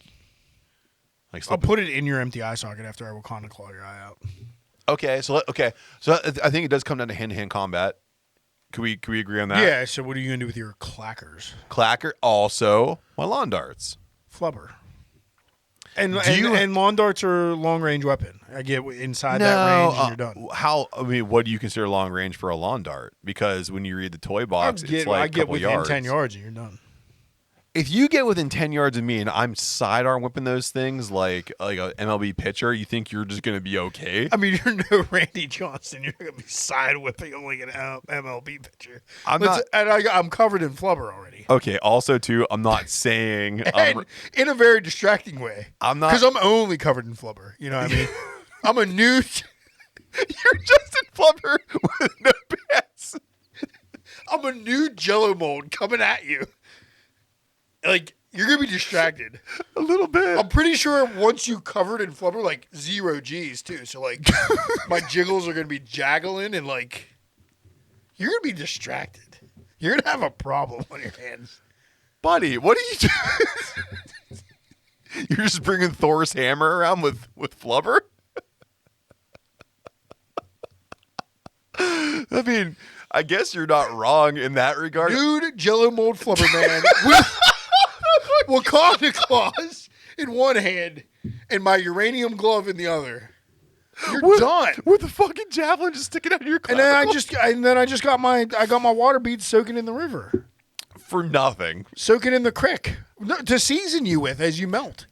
[SPEAKER 1] I'll put it in your empty eye socket after I Wakanda claw your eye out.
[SPEAKER 2] Okay, so I think it does come down to hand-to-hand combat. Can we agree on that?
[SPEAKER 1] Yeah. So what are you gonna do with your clackers?
[SPEAKER 2] Clacker, also my lawn darts.
[SPEAKER 1] Flubber. And lawn darts are long range weapon. I get inside that range and you're done.
[SPEAKER 2] What do you consider long range for a lawn dart? Because when you read the toy box, it's like
[SPEAKER 1] I get within
[SPEAKER 2] yards.
[SPEAKER 1] 10 yards and you're done.
[SPEAKER 2] if you get within 10 yards of me and I'm sidearm whipping those things like a MLB pitcher, you think you're just going to be okay?
[SPEAKER 1] I mean, you're no Randy Johnson. You're going to be side whipping him like an MLB pitcher. I'm covered in flubber already.
[SPEAKER 2] Okay. Also, too, I'm not saying
[SPEAKER 1] and in a very distracting way.
[SPEAKER 2] I'm not,
[SPEAKER 1] because I'm only covered in flubber. You know what I mean? I'm a new.
[SPEAKER 2] You're just in flubber with no pants.
[SPEAKER 1] I'm a new Jello mold coming at you. Like, you're going to be distracted.
[SPEAKER 2] A little bit.
[SPEAKER 1] I'm pretty sure once you covered in flubber, like, 0 G's, too. So, like, my jiggles are going to be jaggling and, like, you're going to be distracted. You're going to have a problem on your hands.
[SPEAKER 2] Buddy, what are you doing? You're just bringing Thor's hammer around with flubber? I mean, I guess you're not wrong in that regard.
[SPEAKER 1] Dude, Jello mold flubber man with Wakanda claws in one hand and my uranium glove in the other. You're done
[SPEAKER 2] with the fucking javelin just sticking out of your clavicle.
[SPEAKER 1] And then I just got my water beads soaking in the river
[SPEAKER 2] for nothing.
[SPEAKER 1] Soaking in the creek to season you with as you melt.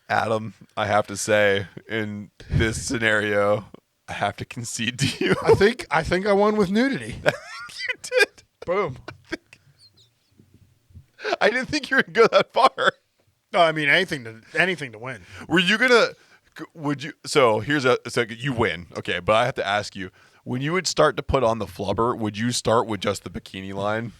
[SPEAKER 2] Adam, I have to say, in this scenario, I have to concede to you.
[SPEAKER 1] I think I won with nudity.
[SPEAKER 2] You did.
[SPEAKER 1] Boom.
[SPEAKER 2] I didn't think you were gonna go that far.
[SPEAKER 1] No, I mean anything to win.
[SPEAKER 2] Would you? So you win, okay? But I have to ask you, when you would start to put on the flubber, would you start with just the bikini line?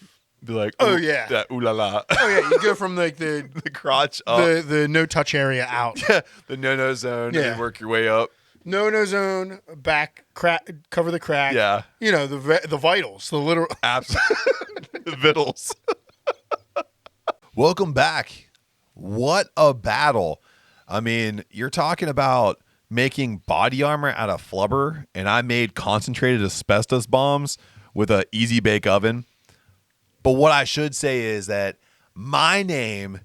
[SPEAKER 2] Be like,
[SPEAKER 1] oh yeah,
[SPEAKER 2] that ooh la la.
[SPEAKER 1] Oh yeah, you go from like the
[SPEAKER 2] the crotch up,
[SPEAKER 1] the no touch area out.
[SPEAKER 2] Yeah, the no zone. Yeah, and work your way up.
[SPEAKER 1] No zone, back crack, cover the crack.
[SPEAKER 2] Yeah,
[SPEAKER 1] you know the vitals, the literal
[SPEAKER 2] the vitals. Welcome back. What a battle! I mean, you're talking about making body armor out of flubber, and I made concentrated asbestos bombs with a easy bake oven. But what I should say is that my name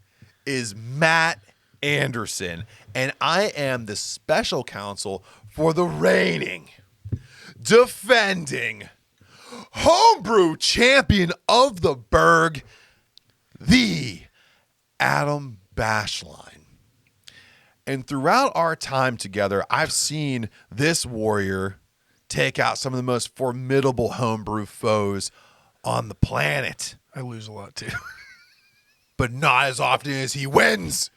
[SPEAKER 2] is Matt Anderson, and I am the special counsel for the reigning, defending, homebrew champion of the Berg, the Adam Bashline. And throughout our time together, I've seen this warrior take out some of the most formidable homebrew foes on the planet.
[SPEAKER 1] I lose a lot too.
[SPEAKER 2] But not as often as he wins.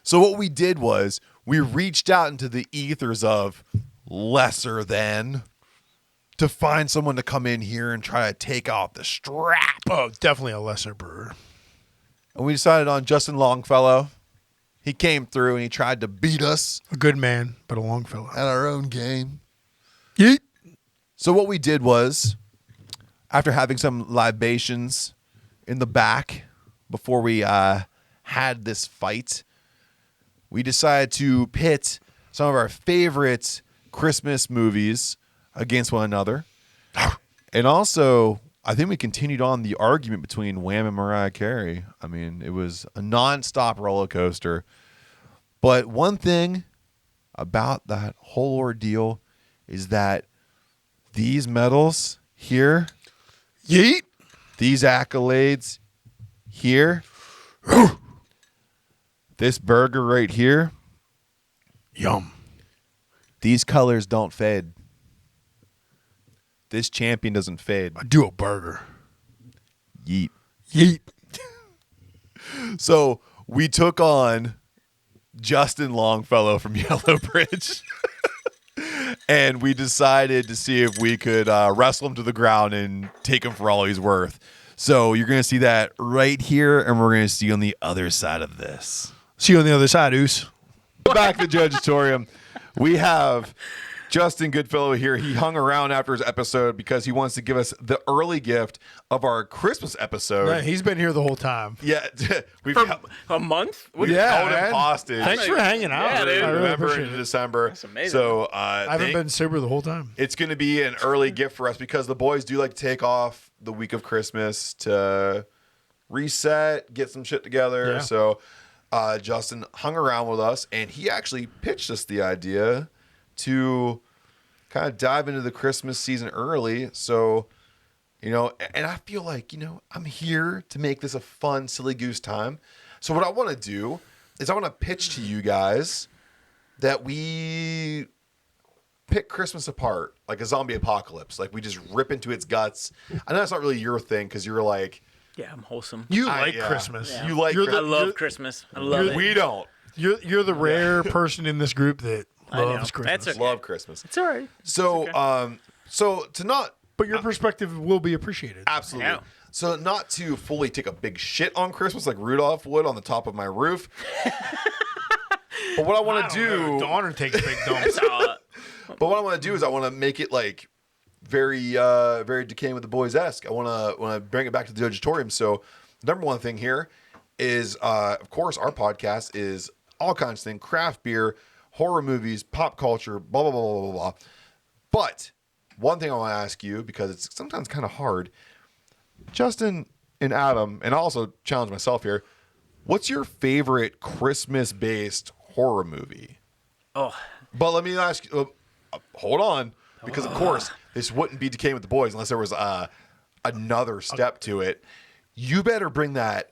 [SPEAKER 2] So what we did was we reached out into the ethers of lesser than to find someone to come in here and try to take off the strap.
[SPEAKER 1] Oh, definitely a lesser brewer.
[SPEAKER 2] And we decided on Justin Longfellow. He came through and he tried to beat us.
[SPEAKER 1] A good man, but a Longfellow.
[SPEAKER 2] At our own game.
[SPEAKER 1] Yeet.
[SPEAKER 2] So what we did was, after having some libations in the back before we had this fight, we decided to pit some of our favorite Christmas movies against one another. And also, I think we continued on the argument between Wham and Mariah Carey. I mean, it was a nonstop roller coaster. But one thing about that whole ordeal is that these medals here,
[SPEAKER 1] yeet,
[SPEAKER 2] these accolades here, this burger right here,
[SPEAKER 1] yum.
[SPEAKER 2] These colors don't fade. This champion doesn't fade.
[SPEAKER 1] I do a burger.
[SPEAKER 2] Yeet.
[SPEAKER 1] Yeet.
[SPEAKER 2] So we took on Justin Longfellow from Yellow Bridge. And we decided to see if we could wrestle him to the ground and take him for all he's worth. So you're going to see that right here, and we're going to see you on the other side of this.
[SPEAKER 1] See you on the other side, Oos.
[SPEAKER 2] Back to Jojitorium. We have Justin Goodfellow here. He hung around after his episode because he wants to give us the early gift of our Christmas episode.
[SPEAKER 1] Man, he's been here the whole time.
[SPEAKER 2] Yeah.
[SPEAKER 3] We've a month?
[SPEAKER 2] We've held him hostage.
[SPEAKER 1] Thanks for hanging out.
[SPEAKER 3] Yeah, dude.
[SPEAKER 1] I really
[SPEAKER 2] November
[SPEAKER 1] appreciate
[SPEAKER 2] into
[SPEAKER 1] it.
[SPEAKER 2] December.
[SPEAKER 3] That's amazing.
[SPEAKER 2] So
[SPEAKER 1] I haven't been sober the whole time.
[SPEAKER 2] it's going to be an early gift for us because the boys do like to take off the week of Christmas to reset, get some shit together.
[SPEAKER 1] Yeah.
[SPEAKER 2] So Justin hung around with us, and he actually pitched us the idea to kind of dive into the Christmas season early. So You know, and I feel like, you know, I'm here to make this a fun, silly goose time. So what I want to do is I want to pitch to you guys that we pick Christmas apart like a zombie apocalypse. Like we just rip into its guts. I know that's not really your thing because you're like...
[SPEAKER 3] Yeah, I'm wholesome.
[SPEAKER 1] You like Christmas.
[SPEAKER 3] Yeah.
[SPEAKER 2] You like
[SPEAKER 3] I love Christmas. I love it.
[SPEAKER 2] We don't.
[SPEAKER 1] You're the rare person in this group that loves Christmas.
[SPEAKER 3] That's okay.
[SPEAKER 2] Love Christmas.
[SPEAKER 3] It's all right.
[SPEAKER 2] So, so to not...
[SPEAKER 1] But your perspective will be appreciated.
[SPEAKER 2] Absolutely.
[SPEAKER 3] Yeah.
[SPEAKER 2] So not to fully take a big shit on Christmas like Rudolph would on the top of my roof. But what I want to do...
[SPEAKER 1] Donner takes big dumps.
[SPEAKER 2] But what I want to do is I want to make it like very very Decaying with the Boys-esque. I want to bring it back to the Jojitorium. So the number one thing here is, of course, our podcast is all kinds of things: craft beer, horror movies, pop culture, blah, blah, blah, blah, blah, blah. But one thing I want to ask you, because it's sometimes kind of hard, Justin and Adam, and I also challenge myself here, what's your favorite Christmas-based horror movie?
[SPEAKER 3] Oh.
[SPEAKER 2] But let me ask you, hold on, because of course this wouldn't be Decaying with the Boys unless there was another step to it. You better bring that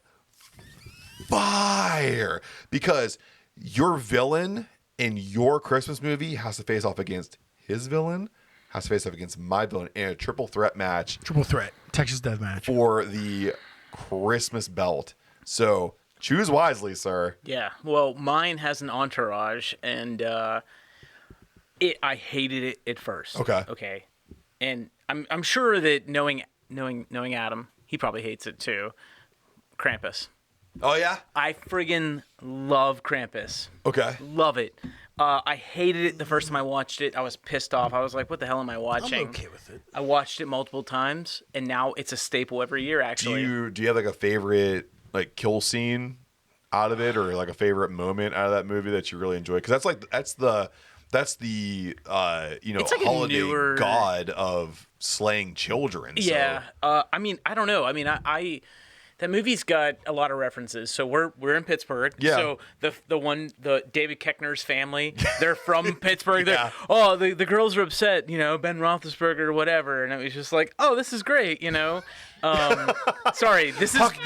[SPEAKER 2] fire, because your villain in your Christmas movie has to face off against his villain, has to face off against my villain in a triple threat match.
[SPEAKER 1] Triple threat. Texas death match.
[SPEAKER 2] For the Christmas belt. So choose wisely, sir.
[SPEAKER 3] Yeah. Well, mine has an entourage, and I hated it at first. Okay. And I'm sure that knowing Adam, he probably hates it too. Krampus.
[SPEAKER 2] Oh yeah?
[SPEAKER 3] I friggin' love Krampus.
[SPEAKER 2] Okay.
[SPEAKER 3] Love it. I hated it the first time I watched it. I was pissed off. I was like, what the hell am I watching?
[SPEAKER 1] I'm okay with it.
[SPEAKER 3] I watched it multiple times, and now it's a staple every year, actually.
[SPEAKER 2] Do you have like a favorite like kill scene out of it, or like a favorite moment out of that movie that you really enjoy? Because that's the
[SPEAKER 3] It's like a
[SPEAKER 2] holiday
[SPEAKER 3] newer
[SPEAKER 2] god of slaying children. So.
[SPEAKER 3] Yeah. I mean, I don't know. I mean, I that movie's got a lot of references. So we're in Pittsburgh.
[SPEAKER 2] Yeah.
[SPEAKER 3] So the David Koechner's family, they're from Pittsburgh.
[SPEAKER 2] Yeah.
[SPEAKER 3] The girls are upset, Ben Roethlisberger or whatever, and it was just like, oh, this is great, Sorry, this is like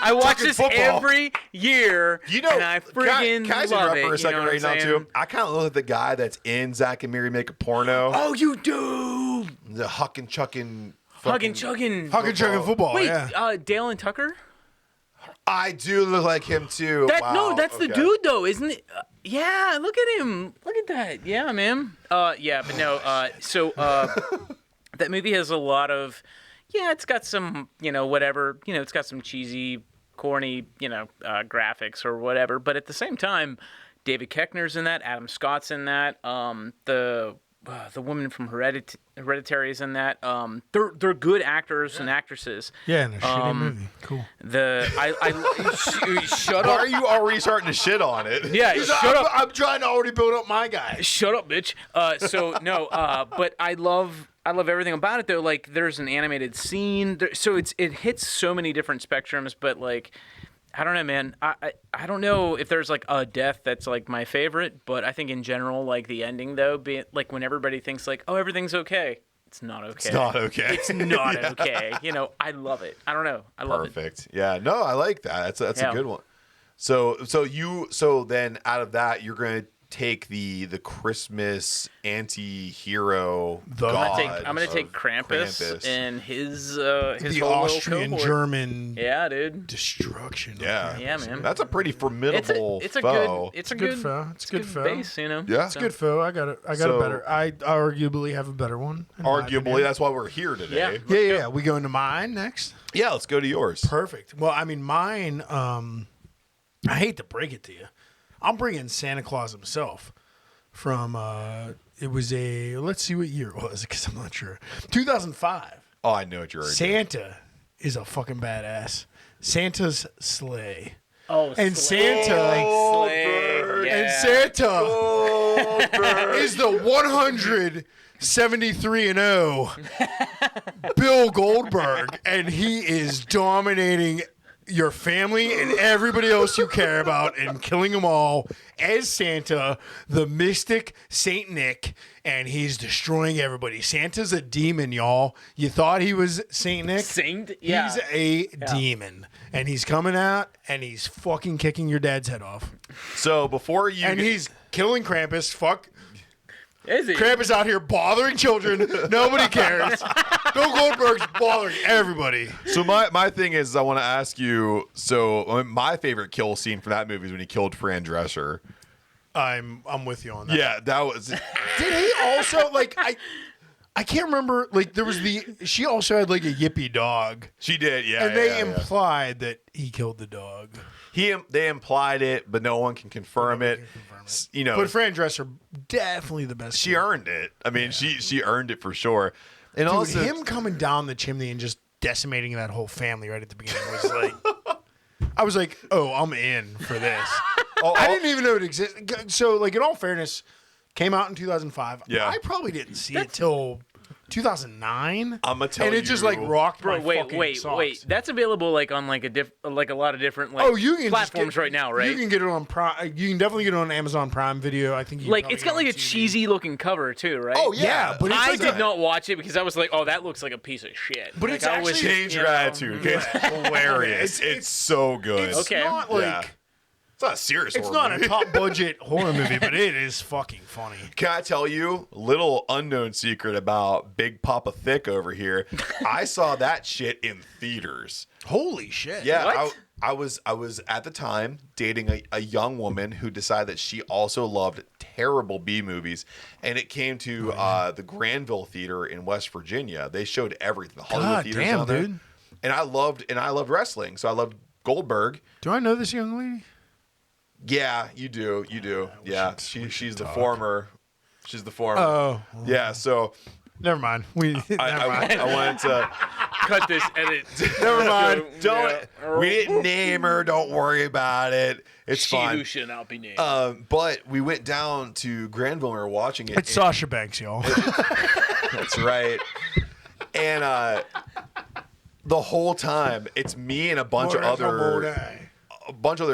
[SPEAKER 3] I watch this
[SPEAKER 2] football.
[SPEAKER 3] every year, and I friggin'
[SPEAKER 2] can I
[SPEAKER 3] love it.
[SPEAKER 2] For a second right now
[SPEAKER 3] saying?
[SPEAKER 2] too? I kind of look at the guy that's in Zach and Miri Make a Porno.
[SPEAKER 3] Oh, you do.
[SPEAKER 2] The hucking chucking.
[SPEAKER 3] Chugging
[SPEAKER 1] football.
[SPEAKER 3] Wait,
[SPEAKER 1] yeah.
[SPEAKER 3] Dale and Tucker?
[SPEAKER 2] I do look like him too.
[SPEAKER 3] No, that's the dude though, isn't it? Yeah, look at him. Look at that. Yeah, man. Yeah, but no. So that movie has a lot of. Yeah, it's got some, whatever. It's got some cheesy, corny, graphics or whatever. But at the same time, David Koechner's in that. Adam Scott's in that. The woman from Hereditary is in that. They're good actors and actresses.
[SPEAKER 1] Yeah, in a shitty movie. Cool.
[SPEAKER 3] Shut up.
[SPEAKER 2] Why are you already starting to shit on it?
[SPEAKER 3] Yeah, shut up.
[SPEAKER 1] I'm trying to already build up my guy.
[SPEAKER 3] Shut up, bitch. But I love everything about it though. Like, there's an animated scene, so it hits so many different spectrums. But like, I don't know, man. I don't know if there's like a death that's like my favorite, but I think in general, like the ending though, like when everybody thinks like, oh, everything's okay. It's not okay.
[SPEAKER 2] It's not okay.
[SPEAKER 3] It's not okay. I love it. I don't know. I love it.
[SPEAKER 2] Perfect. Yeah. No, I like that. That's a good one. So then out of that, you're going to take the Christmas anti-hero god.
[SPEAKER 3] I'm gonna take Krampus and his the
[SPEAKER 1] whole Austrian German destruction.
[SPEAKER 2] Yeah,
[SPEAKER 3] yeah, man.
[SPEAKER 2] That's a pretty formidable foe.
[SPEAKER 3] It's a good foe.
[SPEAKER 1] It's a good foe.
[SPEAKER 3] Base,
[SPEAKER 2] Yeah,
[SPEAKER 1] it's a good foe. I got a better. I arguably have a better one.
[SPEAKER 2] Arguably, that's why we're here today.
[SPEAKER 1] Yeah. We go into mine next.
[SPEAKER 2] Yeah, let's go to yours.
[SPEAKER 1] Perfect. Well, I mean, mine. I hate to break it to you. I'm bringing Santa Claus himself from, it was let's see what year it was, because I'm not sure. 2005.
[SPEAKER 2] Oh, I know what you're already
[SPEAKER 1] Santa is a fucking badass. Santa's sleigh.
[SPEAKER 3] Oh,
[SPEAKER 1] and Santa.
[SPEAKER 3] Sleigh.
[SPEAKER 1] And Santa is the 173-0 Bill Goldberg, and he is dominating your family and everybody else you care about and killing them all as Santa, the mystic Saint Nick, and he's destroying everybody. Santa's a demon, y'all. You thought he was Saint Nick?
[SPEAKER 3] Yeah.
[SPEAKER 1] He's a demon, and he's coming out and he's fucking kicking your dad's head off.
[SPEAKER 2] So before you...
[SPEAKER 1] And he's killing Krampus. Fuck.
[SPEAKER 3] Is he?
[SPEAKER 1] Krampus out here bothering children. Nobody cares. Bill Goldberg's bothering everybody.
[SPEAKER 2] So my thing is, I want to ask you. So my favorite kill scene from that movie is when he killed Fran Drescher.
[SPEAKER 1] I'm with you on that.
[SPEAKER 2] Yeah, that was.
[SPEAKER 1] Did he also I can't remember. Like there was she also had like a yippy dog.
[SPEAKER 2] She did, yeah.
[SPEAKER 1] And they implied that he killed the dog.
[SPEAKER 2] They implied it, but no one can confirm it. You know,
[SPEAKER 1] but Fran Drescher definitely the best.
[SPEAKER 2] She earned it. I mean, she earned it for sure. And
[SPEAKER 1] Dude,
[SPEAKER 2] also
[SPEAKER 1] him coming down the chimney and just decimating that whole family right at the beginning was like, I was like, oh, I'm in for this. I didn't even know it existed. So, like, in all fairness, came out in 2005.
[SPEAKER 2] Yeah.
[SPEAKER 1] I probably didn't see it till 2009.
[SPEAKER 2] I'm gonna tell you,
[SPEAKER 1] and it just like rocked my fucking socks.
[SPEAKER 3] Wait. That's available like on like a lot of different
[SPEAKER 1] you can
[SPEAKER 3] platforms right now, right?
[SPEAKER 1] You can get it on Prime. You can definitely get it on Amazon Prime Video. I think you can
[SPEAKER 3] like it's got like a cheesy looking cover too, right?
[SPEAKER 2] Oh yeah,
[SPEAKER 1] but
[SPEAKER 3] I did not watch it because I was like, oh, that looks like a piece of shit.
[SPEAKER 1] But
[SPEAKER 3] like,
[SPEAKER 1] it's actually
[SPEAKER 2] change your attitude. It's hilarious. It's so good.
[SPEAKER 1] It's not like.
[SPEAKER 2] Yeah. It's not a serious
[SPEAKER 1] It's
[SPEAKER 2] horror
[SPEAKER 1] not
[SPEAKER 2] movie.
[SPEAKER 1] a top budget horror movie, but it is fucking funny.
[SPEAKER 2] Can I tell you a little unknown secret about Big Papa Thick over here? I saw that shit in theaters.
[SPEAKER 1] Holy shit.
[SPEAKER 2] Yeah,
[SPEAKER 3] What?
[SPEAKER 2] I was at the time dating a young woman who decided that she also loved terrible B movies, and it came to the Granville Theater in West Virginia. They showed everything. The Hollywood theaters
[SPEAKER 1] damn,
[SPEAKER 2] down there.
[SPEAKER 1] dude.
[SPEAKER 2] And I loved wrestling, so I loved Goldberg.
[SPEAKER 1] Do I know this young lady?
[SPEAKER 2] Yeah, you do. Yeah, she's the former. She's the former.
[SPEAKER 1] Oh.
[SPEAKER 2] Yeah, so
[SPEAKER 1] Never mind.
[SPEAKER 2] I wanted to
[SPEAKER 3] Cut this edit.
[SPEAKER 2] never mind. We didn't name her. Don't worry about it. It's
[SPEAKER 3] She
[SPEAKER 2] fine.
[SPEAKER 3] who should not be named.
[SPEAKER 2] But we went down to Granville and we were watching it.
[SPEAKER 1] It's Sasha Banks, y'all.
[SPEAKER 2] That's right. And the whole time, it's me and a bunch of other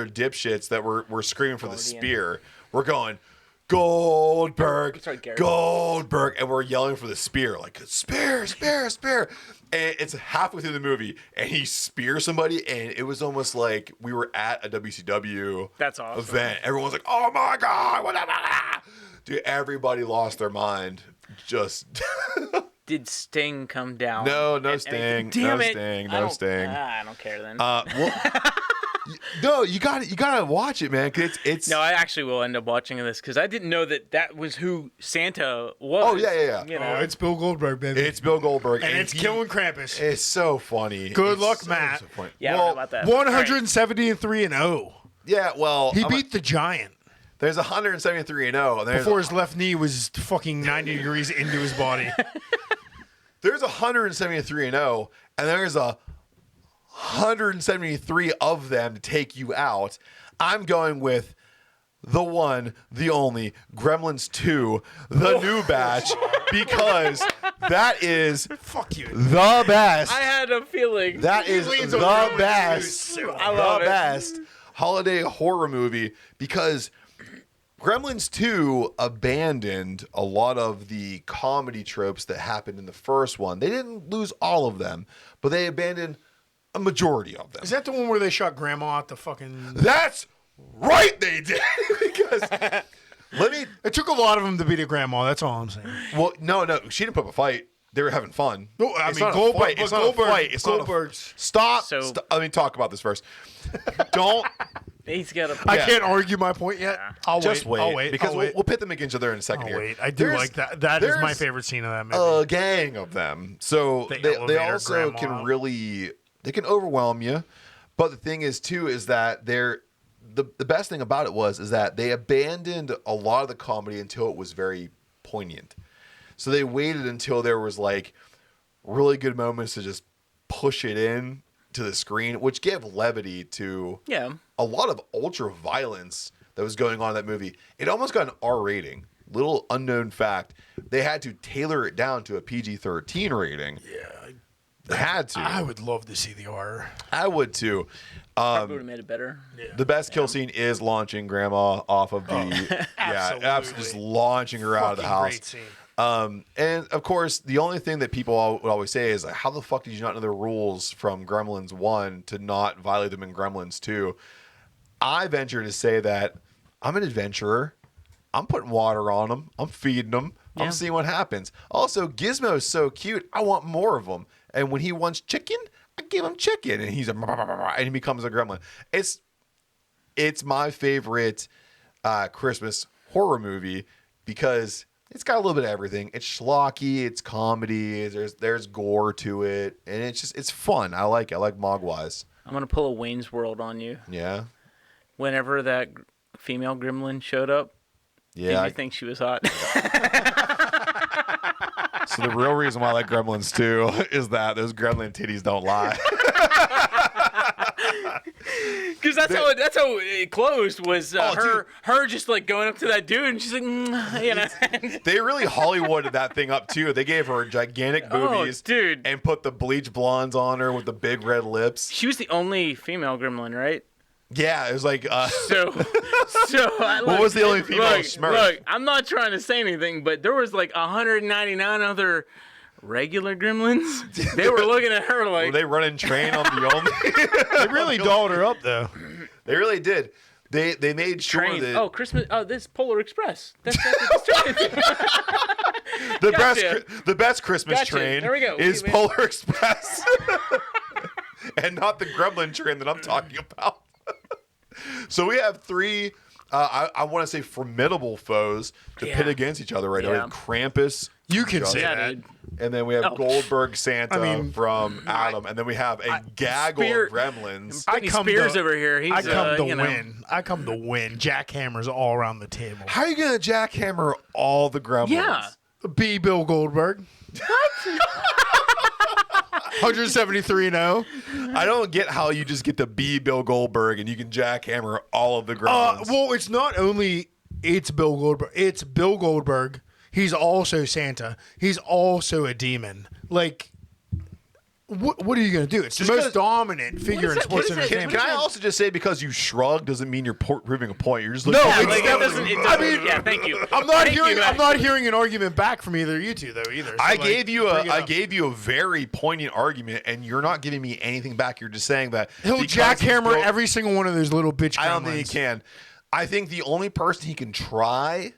[SPEAKER 2] dipshits that were screaming for the spear. We're going, Goldberg, Goldberg, and we're yelling for the spear, like spear, spear, spear. And it's halfway through the movie, and he spears somebody, and it was almost like we were at a WCW
[SPEAKER 3] That's awesome.
[SPEAKER 2] event. Everyone's like, "Oh my god, what?" Dude, everybody lost their mind. Just
[SPEAKER 3] Did Sting come down?
[SPEAKER 2] no
[SPEAKER 3] and
[SPEAKER 2] Sting,
[SPEAKER 3] damn
[SPEAKER 2] no
[SPEAKER 3] it.
[SPEAKER 2] Sting,
[SPEAKER 3] I
[SPEAKER 2] no
[SPEAKER 3] don't-
[SPEAKER 2] Sting.
[SPEAKER 3] I don't care then.
[SPEAKER 2] No, you gotta watch it, man. 'Cause it's
[SPEAKER 3] no, I actually will end up watching this because I didn't know that was who Santa was.
[SPEAKER 2] Oh, yeah.
[SPEAKER 3] You know?
[SPEAKER 1] It's Bill Goldberg, baby.
[SPEAKER 2] It's Bill Goldberg,
[SPEAKER 1] and it's killing Krampus.
[SPEAKER 2] It's so funny.
[SPEAKER 1] Good
[SPEAKER 2] It's
[SPEAKER 1] luck,
[SPEAKER 2] so,
[SPEAKER 1] Matt.
[SPEAKER 2] so funny.
[SPEAKER 3] Yeah, I don't
[SPEAKER 2] well,
[SPEAKER 3] know about that.
[SPEAKER 1] 173-0.
[SPEAKER 2] yeah. Well,
[SPEAKER 1] He beat the Giant
[SPEAKER 2] there's 173-0, and there's
[SPEAKER 1] before his left knee was fucking 90 degrees into his body.
[SPEAKER 2] there's 173-0, and there's 173 of them to take you out. I'm going with the one, the only, Gremlins 2, the new batch, because that is
[SPEAKER 1] Fuck you.
[SPEAKER 2] the best.
[SPEAKER 3] I had a feeling.
[SPEAKER 2] That is
[SPEAKER 1] leans
[SPEAKER 2] the
[SPEAKER 1] over
[SPEAKER 2] best,
[SPEAKER 3] I love
[SPEAKER 2] the
[SPEAKER 3] it.
[SPEAKER 2] best holiday horror movie because Gremlins 2 abandoned a lot of the comedy tropes that happened in the first one. They didn't lose all of them, but they abandoned a majority of them.
[SPEAKER 1] Is that the one where they shot Grandma at the fucking...
[SPEAKER 2] That's right, they did. Because
[SPEAKER 1] It took a lot of them to beat a Grandma. That's all I'm saying.
[SPEAKER 2] well, no, she didn't put up a fight. They were having fun.
[SPEAKER 1] No, I
[SPEAKER 2] It's
[SPEAKER 1] mean,
[SPEAKER 2] not a
[SPEAKER 1] Goldberg-
[SPEAKER 2] fight. It's
[SPEAKER 1] but
[SPEAKER 2] not a
[SPEAKER 1] Goldberg-
[SPEAKER 2] fight. It's not a-
[SPEAKER 1] Goldberg's-
[SPEAKER 2] Stop.
[SPEAKER 3] So-
[SPEAKER 2] Stop. Let me talk about this first. Don't.
[SPEAKER 3] He's got a.
[SPEAKER 1] I
[SPEAKER 2] Yeah.
[SPEAKER 1] can't argue my point yet. I'll
[SPEAKER 2] Just
[SPEAKER 1] wait.
[SPEAKER 2] wait.
[SPEAKER 1] I'll wait.
[SPEAKER 2] Because
[SPEAKER 1] I'll wait.
[SPEAKER 2] we'll pit them against each other in a second
[SPEAKER 1] I'll
[SPEAKER 2] here.
[SPEAKER 1] wait. I do
[SPEAKER 2] There's-
[SPEAKER 1] like that. That is my
[SPEAKER 2] there's
[SPEAKER 1] favorite scene of that movie.
[SPEAKER 2] a gang of them. So
[SPEAKER 1] The
[SPEAKER 2] they
[SPEAKER 1] elevator
[SPEAKER 2] also
[SPEAKER 1] grandma.
[SPEAKER 2] can really they can overwhelm you. But the thing is too is that they're the best thing about it is that they abandoned a lot of the comedy until it was very poignant. So they waited until there was like really good moments to just push it in to the screen, which gave levity to a lot of ultra violence that was going on in that movie. It almost got an R rating. Little unknown fact, they had to tailor it down to a PG-13 rating.
[SPEAKER 1] Yeah.
[SPEAKER 2] Had to.
[SPEAKER 1] I would love to see the horror.
[SPEAKER 2] I would too.
[SPEAKER 3] Probably would have made it better.
[SPEAKER 2] Yeah. The best kill scene is launching Grandma off of the absolutely just launching her out of the house.
[SPEAKER 1] Great scene.
[SPEAKER 2] And of course, the only thing that people would always say is, how the fuck did you not know the rules from Gremlins 1 to not violate them in Gremlins 2? I venture to say that I'm an adventurer. I'm putting water on them. I'm feeding them. Yeah. I'm seeing what happens. Also, Gizmo's so cute. I want more of them. And when he wants chicken, I give him chicken, and he's and he becomes a gremlin. It's my favorite Christmas horror movie because it's got a little bit of everything. It's schlocky, it's comedy, there's gore to it, and it's fun. I like it. I like Mogwais.
[SPEAKER 3] I'm gonna pull a Wayne's World on you.
[SPEAKER 2] Yeah.
[SPEAKER 3] Whenever that female gremlin showed up, did you think she was hot?
[SPEAKER 2] So the real reason why I like Gremlins 2 is that those gremlin titties don't lie.
[SPEAKER 3] Because that's how it closed was her just like going up to that dude and she's like, you know.
[SPEAKER 2] They really Hollywooded that thing up too. They gave her gigantic boobies,
[SPEAKER 3] dude,
[SPEAKER 2] and put the bleach blondes on her with the big red lips.
[SPEAKER 3] She was the only female gremlin, right?
[SPEAKER 2] Yeah, it was like
[SPEAKER 3] what
[SPEAKER 2] was the only female Smurf?
[SPEAKER 3] Look, I'm not trying to say anything, but there was like 199 other regular gremlins. They were looking at her like,
[SPEAKER 2] were they running train on the only?
[SPEAKER 1] They really dolled her up though.
[SPEAKER 2] They really did. They made sure
[SPEAKER 3] train.
[SPEAKER 2] that
[SPEAKER 3] Christmas. Oh, this Polar Express. That's
[SPEAKER 2] the best Christmas train
[SPEAKER 3] there we go.
[SPEAKER 2] is Polar Express, and not the Gremlin train that I'm talking about. So we have three, I want to say formidable foes to pit against each other right now. We have Krampus.
[SPEAKER 1] You can say that.
[SPEAKER 3] Dude.
[SPEAKER 2] And then we have Goldberg Santa from Adam. And then we have a gaggle of gremlins.
[SPEAKER 3] Spears over here.
[SPEAKER 1] I come to win. I come to win. Jackhammers all around the table.
[SPEAKER 2] How are you going to jackhammer all the gremlins?
[SPEAKER 3] Yeah.
[SPEAKER 1] B. Bill Goldberg. What? 173-0.
[SPEAKER 2] I don't get how you just get to be Bill Goldberg and you can jackhammer all of the gremlins.
[SPEAKER 1] Well, it's not only it's Bill Goldberg. It's Bill Goldberg. He's also Santa. He's also a demon. Like, what are you going to do? It's the most dominant figure in sports entertainment.
[SPEAKER 2] Can I also just say, because you shrug doesn't mean you're proving a point. You're just looking
[SPEAKER 3] that doesn't. I mean, thank you.
[SPEAKER 1] I'm not hearing an argument back from either of you two though either. So
[SPEAKER 2] I gave you a very poignant argument, and you're not giving me anything back. You're just saying that
[SPEAKER 1] he'll jackhammer every single one of those little bitch.
[SPEAKER 2] I don't think he can. I think the only person he can try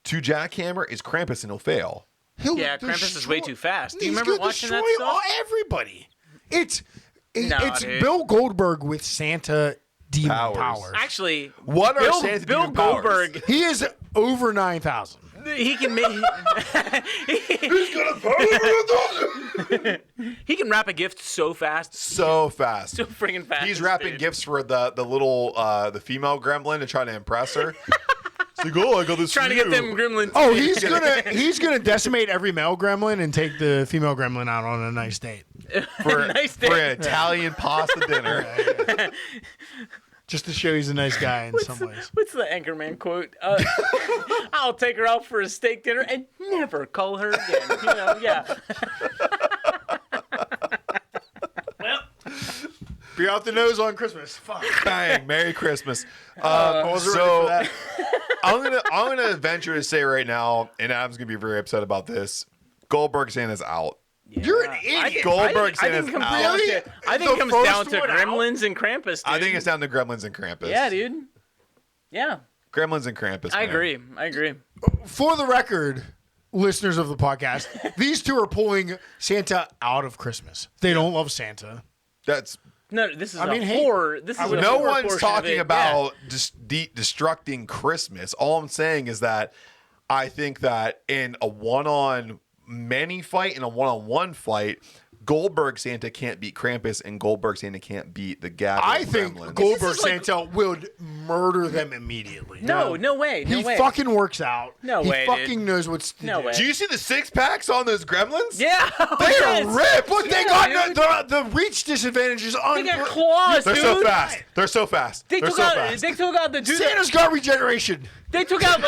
[SPEAKER 2] to jackhammer is Krampus, and he'll fail.
[SPEAKER 3] Krampus is way too fast. Do you remember watching that stuff?
[SPEAKER 1] Everybody. It's Bill Goldberg with Santa demon powers.
[SPEAKER 3] Actually,
[SPEAKER 2] what are Santa
[SPEAKER 3] Bill
[SPEAKER 2] demon powers?
[SPEAKER 3] Goldberg?
[SPEAKER 1] He is over 9,000.
[SPEAKER 3] He can make.
[SPEAKER 2] Who's gonna power?
[SPEAKER 3] He can wrap a gift so fast.
[SPEAKER 2] So fast.
[SPEAKER 3] So friggin' fast.
[SPEAKER 2] He's wrapping gifts for the little the female gremlin and trying to impress her. It's like, I got this
[SPEAKER 3] trying to get them gremlins.
[SPEAKER 1] Oh, he's gonna decimate every male gremlin and take the female gremlin out on a nice date.
[SPEAKER 2] For an Italian pasta dinner.
[SPEAKER 1] Just to show he's a nice guy in some ways.
[SPEAKER 3] What's the Anchorman quote? I'll take her out for a steak dinner and never call her again. You know, yeah.
[SPEAKER 1] Well, be out the nose on Christmas. Fuck.
[SPEAKER 2] Bang! Merry Christmas. So I'm gonna venture to say right now, and Adam's gonna be very upset about this. Goldberg Santa's out.
[SPEAKER 3] Yeah.
[SPEAKER 1] You're an idiot.
[SPEAKER 2] Goldberg Santa's out.
[SPEAKER 3] I think it comes down to Gremlins and Krampus, dude.
[SPEAKER 2] I think it's down to Gremlins and Krampus.
[SPEAKER 3] Yeah, dude. Yeah.
[SPEAKER 2] Gremlins and Krampus.
[SPEAKER 3] I agree.
[SPEAKER 1] For the record, listeners of the podcast, these two are pulling Santa out of Christmas. They don't love Santa.
[SPEAKER 2] This is
[SPEAKER 3] horror. This is
[SPEAKER 2] no one's talking about destructing Christmas. All I'm saying is that I think that in a one-on-many fight and a one-on-one fight, Goldberg Santa can't beat Krampus, and Goldberg Santa can't beat the Gavin.
[SPEAKER 1] I think Goldberg Santa would murder them immediately.
[SPEAKER 3] No way.
[SPEAKER 1] He fucking works out.
[SPEAKER 3] No way,
[SPEAKER 1] He fucking knows what's to do.
[SPEAKER 3] Way.
[SPEAKER 2] Do you see the six-packs on those gremlins?
[SPEAKER 3] Yeah.
[SPEAKER 2] They are ripped.
[SPEAKER 1] But they got the reach disadvantage is
[SPEAKER 3] They got claws,
[SPEAKER 2] They're
[SPEAKER 3] dude.
[SPEAKER 2] so fast.
[SPEAKER 3] They took out the dude.
[SPEAKER 1] Santa's got regeneration.
[SPEAKER 3] They took out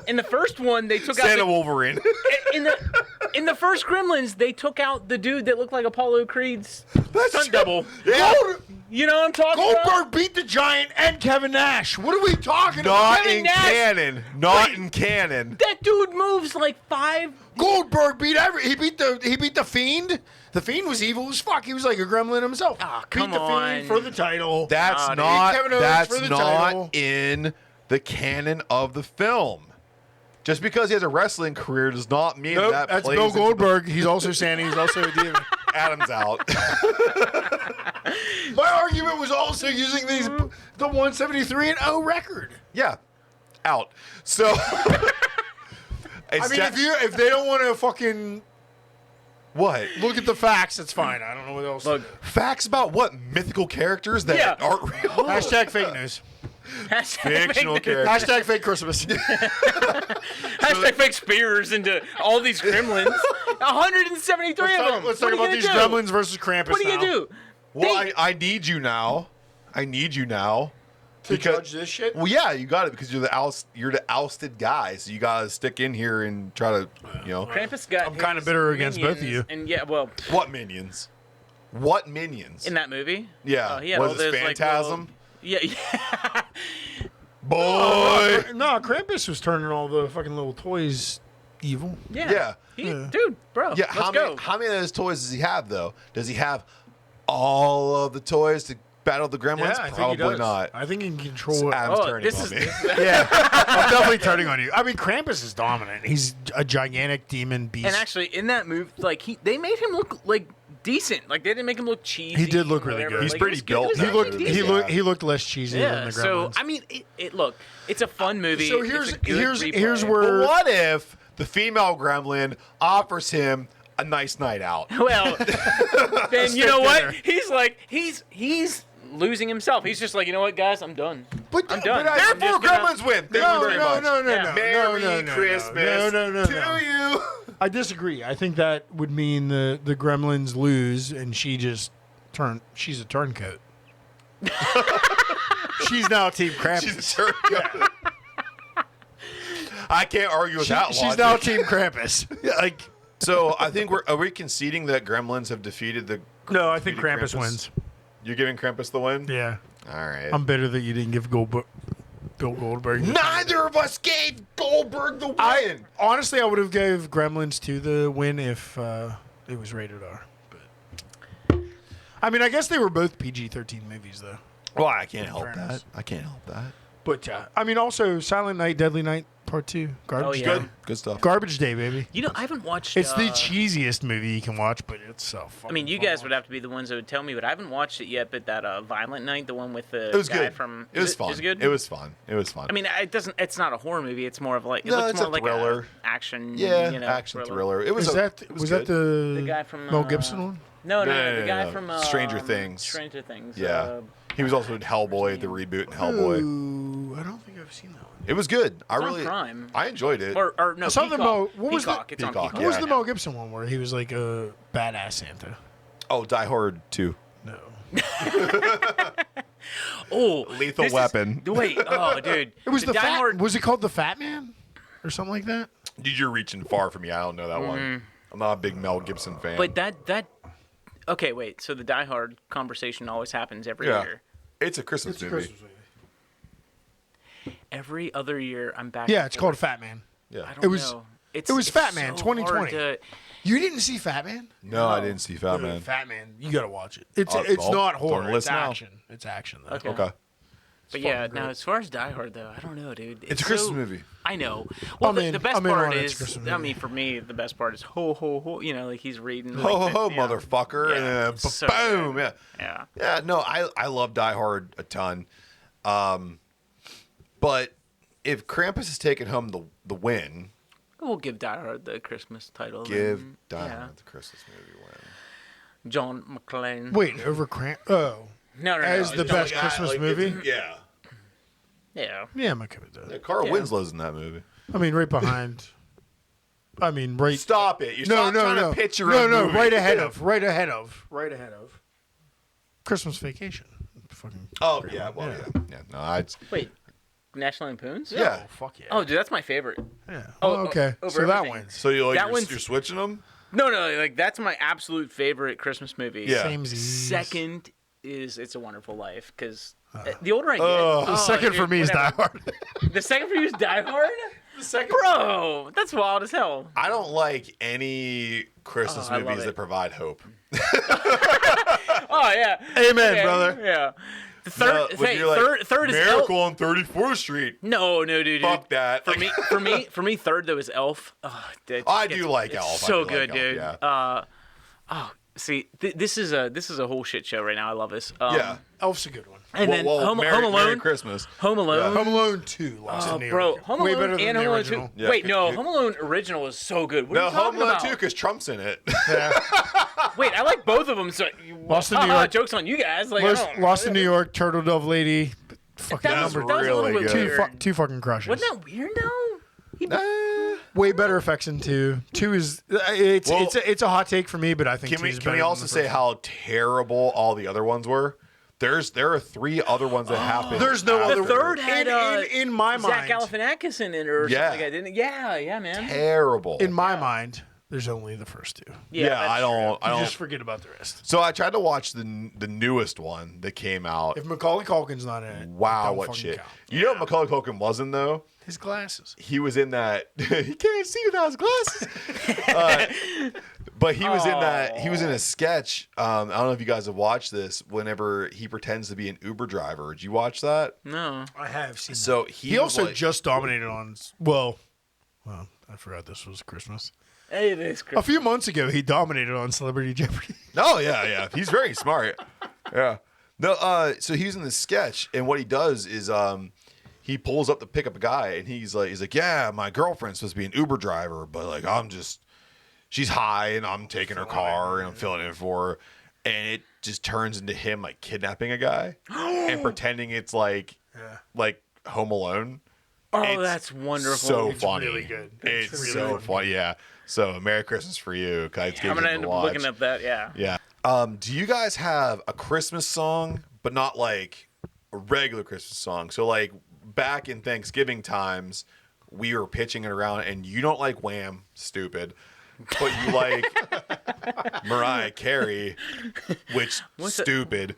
[SPEAKER 3] in the first one, they took out
[SPEAKER 2] Santa Wolverine.
[SPEAKER 3] In the first Gremlins, they took out the dude that looked like Apollo Creed's stunt double.
[SPEAKER 2] Yeah.
[SPEAKER 3] You know what I'm talking about?
[SPEAKER 1] Goldberg beat the Giant and Kevin Nash. What are we talking about?
[SPEAKER 2] Not in canon. Not in canon.
[SPEAKER 3] That dude moves like 5.
[SPEAKER 1] Goldberg beat he beat the Fiend. The Fiend was evil as fuck. He was like a gremlin himself.
[SPEAKER 3] Oh, come
[SPEAKER 1] beat the
[SPEAKER 3] on.
[SPEAKER 1] Fiend for the title.
[SPEAKER 2] That's
[SPEAKER 3] dude.
[SPEAKER 2] not
[SPEAKER 1] Kevin Owens for the title.
[SPEAKER 2] in the canon of the film. Just because he has a wrestling career does not mean that
[SPEAKER 1] that's
[SPEAKER 2] plays
[SPEAKER 1] Bill
[SPEAKER 2] into
[SPEAKER 1] Goldberg. He's also Sandy. He's also a demon.
[SPEAKER 2] Adam's out.
[SPEAKER 1] My argument was also using the 173-0 record.
[SPEAKER 2] Yeah, out. So,
[SPEAKER 1] I mean, if they don't want to fucking
[SPEAKER 2] what?
[SPEAKER 1] look at the facts, it's fine. I don't know what else.
[SPEAKER 3] Look,
[SPEAKER 2] Facts about what? Mythical characters that aren't real?
[SPEAKER 1] Hashtag fake news.
[SPEAKER 2] Fictional characters.
[SPEAKER 1] Hashtag fake Christmas.
[SPEAKER 3] Hashtag fake spears into all these gremlins. 173 of them.
[SPEAKER 1] Let's talk about these gremlins versus Krampus.
[SPEAKER 3] What are you gonna do?
[SPEAKER 2] Well, I need you now. I need you now.
[SPEAKER 1] To judge this shit?
[SPEAKER 2] Well, yeah, you got it because you're the ousted guy, so you gotta stick in here and try to,
[SPEAKER 3] Krampus got.
[SPEAKER 1] I'm kind of bitter against both of you.
[SPEAKER 3] And yeah, well,
[SPEAKER 2] What minions? What minions?
[SPEAKER 3] in that movie.
[SPEAKER 2] Yeah.
[SPEAKER 3] he had all
[SPEAKER 2] Was it
[SPEAKER 3] those, like,
[SPEAKER 2] Phantasm?
[SPEAKER 3] yeah.
[SPEAKER 2] Boy.
[SPEAKER 1] No, Krampus was turning all the fucking little toys evil.
[SPEAKER 2] Yeah.
[SPEAKER 3] Dude, bro.
[SPEAKER 2] Yeah.
[SPEAKER 3] Let's go.
[SPEAKER 2] How many of those toys does he have though? Does he have all of the toys to battle the gremlins?
[SPEAKER 1] Yeah, I think
[SPEAKER 2] Probably
[SPEAKER 1] he does.
[SPEAKER 2] not.
[SPEAKER 1] I think he can control it.
[SPEAKER 2] Adam's turning
[SPEAKER 3] this
[SPEAKER 2] on
[SPEAKER 3] is.
[SPEAKER 2] me.
[SPEAKER 1] Yeah, I'm definitely turning on you. I mean, Krampus is dominant. He's a gigantic demon beast.
[SPEAKER 3] And actually, in that movie, like they made him look like decent. Like they didn't make him look cheesy.
[SPEAKER 1] He did look really
[SPEAKER 3] whatever.
[SPEAKER 1] good.
[SPEAKER 2] He's
[SPEAKER 3] Like,
[SPEAKER 2] pretty
[SPEAKER 3] it was
[SPEAKER 2] built.
[SPEAKER 3] good. It was actually decent.
[SPEAKER 1] he looked less cheesy than
[SPEAKER 3] Yeah.
[SPEAKER 1] the
[SPEAKER 3] So
[SPEAKER 1] Gremlins.
[SPEAKER 3] I mean, look, it's a fun movie.
[SPEAKER 1] So
[SPEAKER 3] It's a good
[SPEAKER 1] here's
[SPEAKER 3] replay.
[SPEAKER 1] where
[SPEAKER 2] But what if the female gremlin offers him a nice night out?
[SPEAKER 3] Well, then you know what?
[SPEAKER 1] dinner.
[SPEAKER 3] He's like he's losing himself. He's just like, you know what, guys, I'm done.
[SPEAKER 1] But
[SPEAKER 3] I'm done.
[SPEAKER 1] but
[SPEAKER 3] I'm
[SPEAKER 2] Therefore,
[SPEAKER 3] just gonna-
[SPEAKER 2] gremlins win. Thank
[SPEAKER 1] No,
[SPEAKER 2] you very
[SPEAKER 1] no,
[SPEAKER 2] much.
[SPEAKER 1] no, no,
[SPEAKER 3] Yeah.
[SPEAKER 1] no,
[SPEAKER 2] Merry
[SPEAKER 1] no, no,
[SPEAKER 2] Christmas
[SPEAKER 1] no,
[SPEAKER 2] to you.
[SPEAKER 1] I disagree. I think that would mean the Gremlins lose, and she's a turncoat. She's now Team Krampus.
[SPEAKER 2] She's a turncoat. I can't argue with that
[SPEAKER 1] She's
[SPEAKER 2] logic.
[SPEAKER 1] now Team Krampus. Like,
[SPEAKER 2] So I think are we conceding that gremlins have defeated the?
[SPEAKER 1] no, I think
[SPEAKER 2] defeated
[SPEAKER 1] Krampus wins.
[SPEAKER 2] You're giving Krampus the win?
[SPEAKER 1] Yeah,
[SPEAKER 2] All right.
[SPEAKER 1] I'm bitter that you didn't give Bill Goldberg.
[SPEAKER 2] Neither of us gave Goldberg the win.
[SPEAKER 1] Honestly, I would have gave Gremlins 2 the win if it was rated R. But I mean, I guess they were both PG-13 movies, though.
[SPEAKER 2] Well, I can't help
[SPEAKER 1] fairness.
[SPEAKER 2] that. I can't help that.
[SPEAKER 1] But I mean, also Silent Night, Deadly Night Part 2, Garbage
[SPEAKER 3] yeah.
[SPEAKER 1] Day.
[SPEAKER 2] Good stuff.
[SPEAKER 1] Garbage Day, baby.
[SPEAKER 3] You know, I haven't watched.
[SPEAKER 1] It's the cheesiest movie you can watch, but it's so
[SPEAKER 3] I mean, you guys would have to be the ones that would tell me, but I haven't watched it yet. But that Violent Night, the one with the
[SPEAKER 2] It was
[SPEAKER 3] guy
[SPEAKER 2] good.
[SPEAKER 3] from,
[SPEAKER 2] It was fun.
[SPEAKER 3] Is it good?
[SPEAKER 2] It was fun. It was fun.
[SPEAKER 3] I mean, it doesn't. It's not a horror movie. It's more of like it
[SPEAKER 2] No,
[SPEAKER 3] looks
[SPEAKER 2] it's
[SPEAKER 3] more
[SPEAKER 2] a
[SPEAKER 3] like
[SPEAKER 2] thriller.
[SPEAKER 3] a action.
[SPEAKER 2] yeah,
[SPEAKER 3] you know,
[SPEAKER 2] action thriller. It was.
[SPEAKER 1] Was that
[SPEAKER 2] good.
[SPEAKER 1] the
[SPEAKER 3] guy from,
[SPEAKER 1] Mel Gibson one?
[SPEAKER 3] No,
[SPEAKER 2] No,
[SPEAKER 3] the guy
[SPEAKER 2] no.
[SPEAKER 3] from
[SPEAKER 2] Stranger Things.
[SPEAKER 3] Stranger Things.
[SPEAKER 2] Yeah. He was also in Hellboy, the reboot in Hellboy.
[SPEAKER 1] Ooh, I don't think I've seen that one.
[SPEAKER 2] It was good. I
[SPEAKER 3] on
[SPEAKER 2] really,
[SPEAKER 3] Prime.
[SPEAKER 2] I enjoyed it.
[SPEAKER 3] Or no,
[SPEAKER 1] I saw the
[SPEAKER 3] Peacock.
[SPEAKER 1] What was
[SPEAKER 3] Peacock.
[SPEAKER 1] the-
[SPEAKER 3] It's on
[SPEAKER 2] Peacock,
[SPEAKER 3] Peacock.
[SPEAKER 1] What was
[SPEAKER 2] Yeah.
[SPEAKER 1] the Mel Gibson one where he was like a badass Santa?
[SPEAKER 2] Oh, Die Hard 2.
[SPEAKER 1] No.
[SPEAKER 3] Oh,
[SPEAKER 2] Lethal
[SPEAKER 3] this is-
[SPEAKER 2] Weapon.
[SPEAKER 3] Wait, oh, dude.
[SPEAKER 1] It was the
[SPEAKER 3] Die
[SPEAKER 1] fat.
[SPEAKER 3] Hard.
[SPEAKER 1] Was it called the Fat Man or something like that?
[SPEAKER 2] Dude, you're reaching far for me. I don't know that one. I'm not a big Mel Gibson fan.
[SPEAKER 3] But that. Okay, wait. So the Die Hard conversation always happens every
[SPEAKER 2] yeah,
[SPEAKER 3] year.
[SPEAKER 2] it's a Christmas movie.
[SPEAKER 3] Every other year, I'm back.
[SPEAKER 1] Yeah,
[SPEAKER 3] and
[SPEAKER 1] it's
[SPEAKER 3] forth.
[SPEAKER 1] called Fat Man.
[SPEAKER 2] Yeah.
[SPEAKER 3] I don't
[SPEAKER 1] It was-
[SPEAKER 3] know.
[SPEAKER 1] it was
[SPEAKER 3] it's
[SPEAKER 1] Fat Man,
[SPEAKER 3] so
[SPEAKER 1] 2020.
[SPEAKER 3] hard to-
[SPEAKER 1] You didn't see Fat Man?
[SPEAKER 2] No, I didn't see Fat Man.
[SPEAKER 1] Fat Man, you gotta watch it. It's
[SPEAKER 2] I'll-
[SPEAKER 1] it's
[SPEAKER 2] I'll-
[SPEAKER 1] not
[SPEAKER 2] I'll
[SPEAKER 1] horror. It's
[SPEAKER 2] listen now.
[SPEAKER 1] action. It's action though.
[SPEAKER 3] Okay.
[SPEAKER 2] Okay,
[SPEAKER 3] But yeah,
[SPEAKER 1] fucking
[SPEAKER 3] now
[SPEAKER 1] great.
[SPEAKER 3] as far as Die Hard though, I don't know, dude.
[SPEAKER 2] it's a Christmas
[SPEAKER 3] so-
[SPEAKER 2] movie.
[SPEAKER 3] I know. Well,
[SPEAKER 1] I'm
[SPEAKER 3] the
[SPEAKER 1] in.
[SPEAKER 3] best
[SPEAKER 1] I'm in
[SPEAKER 3] part
[SPEAKER 1] on it. It's
[SPEAKER 3] is,
[SPEAKER 1] a Christmas
[SPEAKER 3] I
[SPEAKER 1] movie.
[SPEAKER 3] mean, for me, the best part is ho ho ho. You know, like he's reading.
[SPEAKER 2] Ho ho
[SPEAKER 3] like,
[SPEAKER 2] ho,
[SPEAKER 3] yeah.
[SPEAKER 2] motherfucker!
[SPEAKER 3] Yeah,
[SPEAKER 2] and then
[SPEAKER 3] it's so
[SPEAKER 2] boom!
[SPEAKER 3] good.
[SPEAKER 2] Yeah,
[SPEAKER 3] Yeah.
[SPEAKER 2] yeah. No, I love Die Hard a ton. But if Krampus is taking home the win,
[SPEAKER 3] We'll give Die Hard the Christmas title.
[SPEAKER 2] give
[SPEAKER 3] then.
[SPEAKER 2] Die
[SPEAKER 3] Yeah.
[SPEAKER 2] Hard the Christmas movie win.
[SPEAKER 3] John McClane.
[SPEAKER 1] Wait, over Oh,
[SPEAKER 3] No,
[SPEAKER 1] as the
[SPEAKER 3] it's
[SPEAKER 1] best
[SPEAKER 3] not-
[SPEAKER 1] Christmas movie?
[SPEAKER 2] Yeah.
[SPEAKER 3] Yeah.
[SPEAKER 1] Yeah, I'm okay with that.
[SPEAKER 2] Carl
[SPEAKER 3] Yeah.
[SPEAKER 2] Winslow's in that movie.
[SPEAKER 1] I mean, right behind. I mean, right.
[SPEAKER 2] Stop it! You
[SPEAKER 1] No,
[SPEAKER 2] stop
[SPEAKER 1] no,
[SPEAKER 2] trying
[SPEAKER 1] no.
[SPEAKER 2] to picture
[SPEAKER 1] No,
[SPEAKER 2] a
[SPEAKER 1] no,
[SPEAKER 2] movie.
[SPEAKER 1] right ahead of. Christmas Vacation. Fucking.
[SPEAKER 2] Oh yeah, well yeah. No,
[SPEAKER 3] Wait. National Lampoons?
[SPEAKER 2] Yeah.
[SPEAKER 1] Oh, fuck yeah.
[SPEAKER 3] Oh, dude, that's my favorite.
[SPEAKER 1] Yeah.
[SPEAKER 3] Oh,
[SPEAKER 1] okay.
[SPEAKER 3] over
[SPEAKER 1] So that
[SPEAKER 3] everything.
[SPEAKER 1] wins.
[SPEAKER 2] So you're
[SPEAKER 3] That
[SPEAKER 2] switching them?
[SPEAKER 3] No, like that's my absolute favorite Christmas movie.
[SPEAKER 2] Yeah.
[SPEAKER 1] Samesies.
[SPEAKER 3] Second is It's a Wonderful Life, because the older I get,
[SPEAKER 1] The second for me is Die Hard.
[SPEAKER 3] The second for you is Die Hard.
[SPEAKER 2] The second,
[SPEAKER 3] Bro, that's wild as hell.
[SPEAKER 2] I don't like any Christmas
[SPEAKER 3] I love
[SPEAKER 2] movies
[SPEAKER 3] it.
[SPEAKER 2] that provide hope.
[SPEAKER 3] Oh yeah.
[SPEAKER 1] Amen,
[SPEAKER 3] Yeah,
[SPEAKER 1] brother.
[SPEAKER 3] Yeah. The third,
[SPEAKER 2] when you're like,
[SPEAKER 3] third is
[SPEAKER 2] Miracle on 34th Street.
[SPEAKER 3] No, dude.
[SPEAKER 2] Fuck that.
[SPEAKER 3] For me, third though is Elf. Oh,
[SPEAKER 2] I do like Elf. I
[SPEAKER 3] So
[SPEAKER 2] do
[SPEAKER 3] good,
[SPEAKER 2] like Elf,
[SPEAKER 3] dude.
[SPEAKER 2] yeah.
[SPEAKER 3] See, this is a whole shit show right now. I love this.
[SPEAKER 2] Yeah.
[SPEAKER 1] Elf's a good one.
[SPEAKER 3] And then Home
[SPEAKER 2] Merry
[SPEAKER 3] Alone.
[SPEAKER 2] Christmas.
[SPEAKER 3] Home Alone.
[SPEAKER 1] Home Alone 2. Lost in New
[SPEAKER 3] Bro,
[SPEAKER 1] York.
[SPEAKER 3] Home
[SPEAKER 1] Way
[SPEAKER 3] Alone
[SPEAKER 1] better than
[SPEAKER 3] and
[SPEAKER 1] the
[SPEAKER 3] Home Alone
[SPEAKER 1] original.
[SPEAKER 3] 2.
[SPEAKER 2] Yeah.
[SPEAKER 3] Wait, no, Home Alone original is so good. What are
[SPEAKER 2] No,
[SPEAKER 3] you talking
[SPEAKER 2] Home Alone
[SPEAKER 3] about?
[SPEAKER 2] 2 because Trump's in it.
[SPEAKER 3] Wait, I like both of them. So
[SPEAKER 1] Lost in New York.
[SPEAKER 3] Joke's on you guys. Like, I don't-
[SPEAKER 1] Lost in New York, Turtle Dove Lady. Fucking
[SPEAKER 3] That was,
[SPEAKER 1] number
[SPEAKER 3] that was a little
[SPEAKER 2] really
[SPEAKER 3] bit
[SPEAKER 2] good.
[SPEAKER 3] weird.
[SPEAKER 1] two fucking crushes.
[SPEAKER 3] Wasn't that weird though?
[SPEAKER 1] Way better effects in 2. 2 is it's a hot take for me, but I think
[SPEAKER 2] Can
[SPEAKER 1] 2
[SPEAKER 2] we
[SPEAKER 1] is
[SPEAKER 2] can
[SPEAKER 1] better
[SPEAKER 2] we
[SPEAKER 1] than
[SPEAKER 2] also
[SPEAKER 1] the
[SPEAKER 2] say
[SPEAKER 1] first
[SPEAKER 2] how terrible all the other ones were? There are 3 other ones that happened.
[SPEAKER 1] There's no
[SPEAKER 2] after.
[SPEAKER 1] other
[SPEAKER 3] The third had
[SPEAKER 1] in my
[SPEAKER 3] Zach
[SPEAKER 1] mind.
[SPEAKER 3] Galifianakis in it or
[SPEAKER 2] Yeah.
[SPEAKER 3] something like that, didn't it? Yeah, man.
[SPEAKER 2] Terrible.
[SPEAKER 1] In my mind, there's only the first 2.
[SPEAKER 2] yeah,
[SPEAKER 3] that's
[SPEAKER 2] I don't.
[SPEAKER 1] You just forget about the rest.
[SPEAKER 2] So I tried to watch the newest one that came out.
[SPEAKER 1] If Macaulay Culkin's not in it,
[SPEAKER 2] Wow,
[SPEAKER 1] don't
[SPEAKER 2] what
[SPEAKER 1] fucking
[SPEAKER 2] shit!
[SPEAKER 1] count.
[SPEAKER 2] You know what Macaulay Culkin wasn't though?
[SPEAKER 1] His glasses.
[SPEAKER 2] He was in that. He can't see without his glasses. But he was in that. He was in a sketch. I don't know if you guys have watched this. Whenever he pretends to be an Uber driver, did you watch that?
[SPEAKER 3] No.
[SPEAKER 1] I have seen.
[SPEAKER 2] So
[SPEAKER 1] that.
[SPEAKER 2] he
[SPEAKER 1] He
[SPEAKER 2] was
[SPEAKER 1] also
[SPEAKER 2] like-
[SPEAKER 1] just dominated on. Well, I forgot this was Christmas.
[SPEAKER 3] Hey, it is
[SPEAKER 1] A
[SPEAKER 3] Christmas.
[SPEAKER 1] few months ago, he dominated on Celebrity Jeopardy.
[SPEAKER 2] Oh yeah. He's very smart. Yeah. No. So he's in this sketch, and what he does is he pulls up to pick up a guy, and he's like, yeah, my girlfriend's supposed to be an Uber driver, but like she's high, and I'm taking her car, and I'm filling it in for her, and it just turns into him like kidnapping a guy and pretending it's like Home Alone.
[SPEAKER 3] Oh,
[SPEAKER 2] It's
[SPEAKER 3] that's wonderful.
[SPEAKER 2] So
[SPEAKER 1] It's
[SPEAKER 2] funny.
[SPEAKER 1] really good.
[SPEAKER 2] It's
[SPEAKER 1] It's really
[SPEAKER 2] so
[SPEAKER 1] good.
[SPEAKER 2] funny. Yeah. So Merry Christmas for you.
[SPEAKER 3] I'm gonna end up looking up that. Yeah.
[SPEAKER 2] Yeah. Do you guys have a Christmas song, but not like a regular Christmas song? So like back in Thanksgiving times, we were pitching it around, and you don't like Wham, stupid, but you like Mariah Carey, which stupid.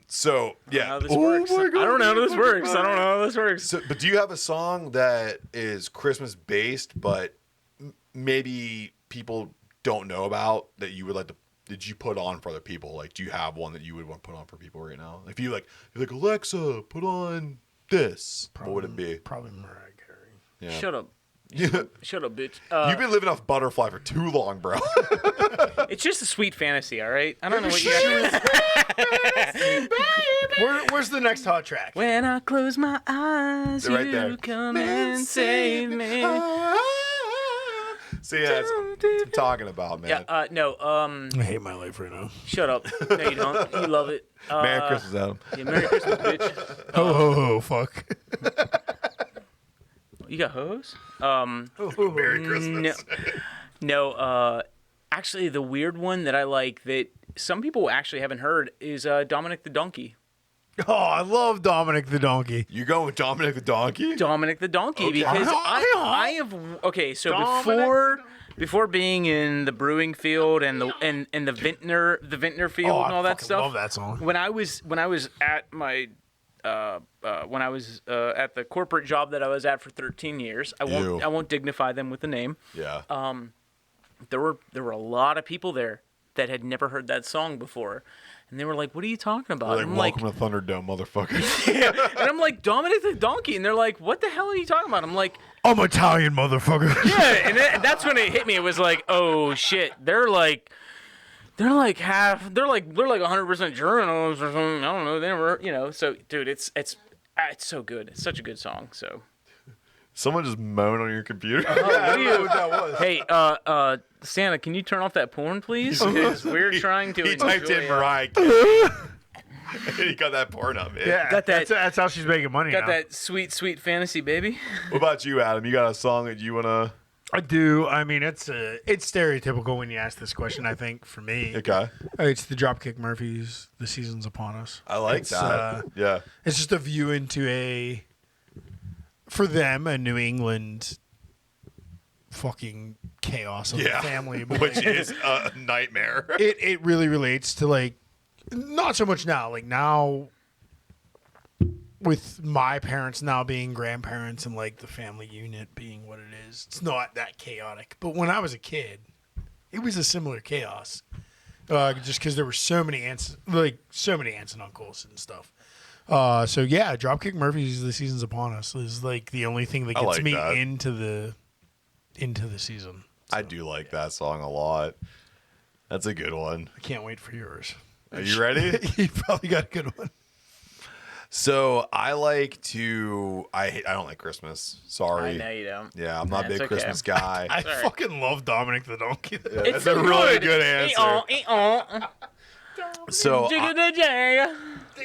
[SPEAKER 2] So yeah.
[SPEAKER 3] How this works. I don't know how this works. I don't know how this works.
[SPEAKER 2] So, but do you have a song that is Christmas based, but maybe people don't know about that you would like to? Did you put on for other people? Like, do you have one that you would want to put on for people right now? If you're like Alexa, put on this. What would it be?
[SPEAKER 1] Probably Mariah Carey.
[SPEAKER 2] Yeah.
[SPEAKER 3] Shut up.
[SPEAKER 2] Yeah.
[SPEAKER 3] Shut up, bitch.
[SPEAKER 2] You've been living off Butterfly for too long, bro.
[SPEAKER 3] It's just a sweet fantasy, all right? I don't know what you got.
[SPEAKER 1] Where's the next hot track?
[SPEAKER 3] When I close my eyes,
[SPEAKER 2] They're right
[SPEAKER 3] you
[SPEAKER 2] there.
[SPEAKER 3] come and save me.
[SPEAKER 2] See, that's what I'm talking about, man.
[SPEAKER 3] Yeah, no,
[SPEAKER 1] I hate my life right now.
[SPEAKER 3] shut up. No, you don't. You love it.
[SPEAKER 2] Merry Christmas, Adam.
[SPEAKER 3] Yeah, Merry Christmas, bitch.
[SPEAKER 1] Ho ho ho! Fuck.
[SPEAKER 3] You got hose?
[SPEAKER 2] Merry Christmas.
[SPEAKER 3] No, actually, the weird one that I like that some people actually haven't heard is Dominic the Donkey.
[SPEAKER 1] Oh, I love Dominic the Donkey.
[SPEAKER 2] You going with Dominic the Donkey?
[SPEAKER 3] Dominic the Donkey,
[SPEAKER 2] Okay.
[SPEAKER 3] because I have so before being in the brewing field and the vintner field
[SPEAKER 1] Oh,
[SPEAKER 3] and all
[SPEAKER 1] I
[SPEAKER 3] that
[SPEAKER 1] fucking
[SPEAKER 3] stuff.
[SPEAKER 1] love that song.
[SPEAKER 3] When I was at my at the corporate job that I was at for 13 years, I won't dignify them with the name.
[SPEAKER 2] Yeah.
[SPEAKER 3] There were a lot of people there that had never heard that song before. And they were like, "What are you talking about?"
[SPEAKER 2] Like,
[SPEAKER 3] I'm
[SPEAKER 2] welcome to Thunderdome, motherfucker.
[SPEAKER 3] and I'm like, "Dominic the Donkey," and they're like, "What the hell are you talking about?" I'm like,
[SPEAKER 1] I'm Italian, motherfucker.
[SPEAKER 3] "Yeah," and that's when it hit me. It was like, "Oh shit, they're like 100% journalists or something." I don't know. They never, So, dude, it's so good. It's such a good song. So.
[SPEAKER 2] Someone just moaned on your computer.
[SPEAKER 3] What do you?
[SPEAKER 1] that was.
[SPEAKER 3] Hey, Santa, can you turn off that porn, please? Because we're trying to.
[SPEAKER 2] He typed in
[SPEAKER 3] enjoy,
[SPEAKER 2] Mariah Carey. He got that porn up, man.
[SPEAKER 1] Yeah,
[SPEAKER 3] Got that-
[SPEAKER 1] that's how she's making money
[SPEAKER 3] Got
[SPEAKER 1] now.
[SPEAKER 3] that sweet, sweet fantasy, baby.
[SPEAKER 2] What about you, Adam? You got a song that you wanna?
[SPEAKER 1] I do. I mean, it's stereotypical when you ask this question. I think for me,
[SPEAKER 2] Okay.
[SPEAKER 1] it's the Dropkick Murphys. The Season's Upon Us.
[SPEAKER 2] I like
[SPEAKER 1] It's,
[SPEAKER 2] that. Yeah.
[SPEAKER 1] It's just a view into for them, a New England fucking chaos of a family,
[SPEAKER 2] which is a nightmare.
[SPEAKER 1] It really relates to like, not so much now. Like now, with my parents now being grandparents and like the family unit being what it is, it's not that chaotic. But when I was a kid, it was a similar chaos. Just because there were so many aunts and uncles and stuff. So yeah, Dropkick Murphys, The Season's Upon Us is like the only thing that gets me into the season. So,
[SPEAKER 2] I do like that song a lot. That's a good one.
[SPEAKER 1] I can't wait for yours.
[SPEAKER 2] Are you ready?
[SPEAKER 1] You probably got a good one.
[SPEAKER 2] So I don't like Christmas. Sorry.
[SPEAKER 3] I know you don't.
[SPEAKER 2] Yeah, I'm not a big Christmas guy.
[SPEAKER 1] I fucking love Dominic the Donkey.
[SPEAKER 2] Yeah, it's a really good answer. So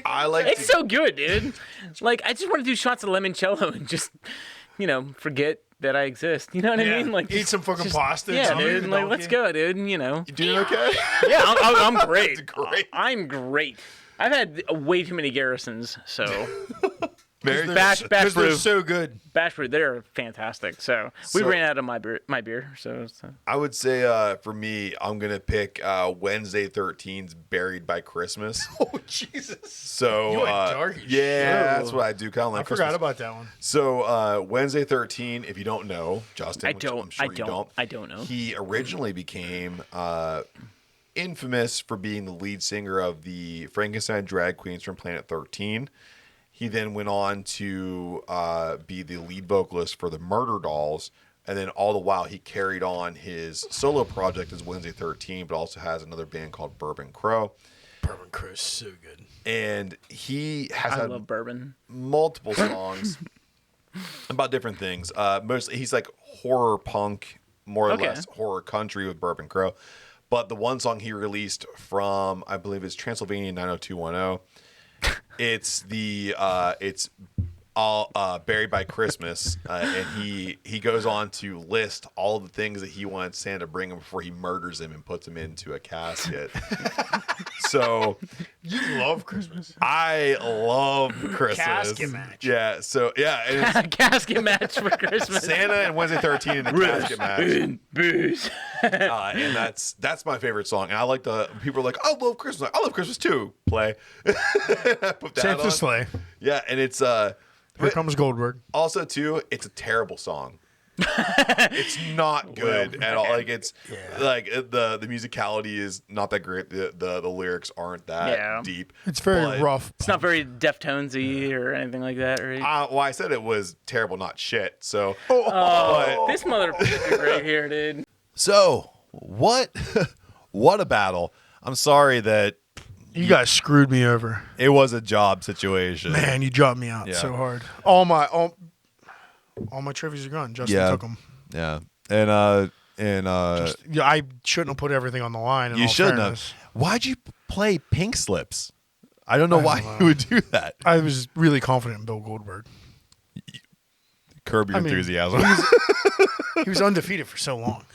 [SPEAKER 2] I like.
[SPEAKER 3] It's so good, dude. Like I just want to do shots of limoncello and just, forget that I exist. You know what I mean? Like
[SPEAKER 1] eat some fucking pasta.
[SPEAKER 3] Yeah, dude. Like let's go, dude.
[SPEAKER 2] You doing okay?
[SPEAKER 3] Yeah, I'm great.
[SPEAKER 2] That's great.
[SPEAKER 3] I'm great. I've had way too many Garrisons, so
[SPEAKER 1] Bash
[SPEAKER 3] Brew.
[SPEAKER 1] They're so good.
[SPEAKER 3] Bash Brew, they're fantastic. So we ran out of my beer. So
[SPEAKER 2] I would say for me, I'm gonna pick Wednesday 13's "Buried by Christmas."
[SPEAKER 1] Oh Jesus!
[SPEAKER 2] So
[SPEAKER 1] you went dark as
[SPEAKER 2] that's what I do. Kind of like
[SPEAKER 1] I forgot about that one.
[SPEAKER 2] So Wednesday 13, if you don't know, Justin,
[SPEAKER 3] I don't know.
[SPEAKER 2] He originally became infamous for being the lead singer of the Frankenstein drag queens from Planet 13. He then went on to be the lead vocalist for the Murder Dolls, and then all the while he carried on his solo project as Wednesday 13, but also has another band called Bourbon Crow.
[SPEAKER 1] Bourbon Crow is so good.
[SPEAKER 2] And he has
[SPEAKER 3] I love bourbon.
[SPEAKER 2] Multiple songs about different things. Mostly he's like horror punk, more or less horror country with Bourbon Crow. But the one song he released from, I believe it's Transylvania 90210. It's all Buried by Christmas, and he goes on to list all the things that he wants Santa to bring him before he murders him and puts him into a casket. So
[SPEAKER 1] you love Christmas.
[SPEAKER 2] I love Christmas.
[SPEAKER 1] Casket match.
[SPEAKER 2] Yeah. So yeah, and
[SPEAKER 3] casket match for Christmas.
[SPEAKER 2] Santa and Wednesday 13 in a casket match.
[SPEAKER 3] Booze.
[SPEAKER 2] And that's my favorite song. And I like people are like, I love Christmas. I love Christmas too. Play. Put that
[SPEAKER 1] Santa
[SPEAKER 2] on.
[SPEAKER 1] Sleigh.
[SPEAKER 2] Yeah, and it's
[SPEAKER 1] Here comes Goldberg.
[SPEAKER 2] Also too, it's a terrible song. It's not good at all. Like it's like the musicality is not that great. The lyrics aren't that deep.
[SPEAKER 1] It's very rough.
[SPEAKER 3] It's not very Deftonesy or anything like that, right?
[SPEAKER 2] Well, I said it was terrible, not shit. So
[SPEAKER 3] this motherfucker right here, dude.
[SPEAKER 2] So what a battle. I'm sorry that
[SPEAKER 1] you guys screwed me over.
[SPEAKER 2] It was a job situation.
[SPEAKER 1] Man, you dropped me out so hard. All my trivias are gone. Justin took them.
[SPEAKER 2] Yeah. And I
[SPEAKER 1] shouldn't have put everything on the line.
[SPEAKER 2] You shouldn't have. Why'd you play Pink Slips? I don't know why you would do that.
[SPEAKER 1] I was really confident in Bill Goldberg.
[SPEAKER 2] Curb your enthusiasm.
[SPEAKER 1] He was undefeated for so long.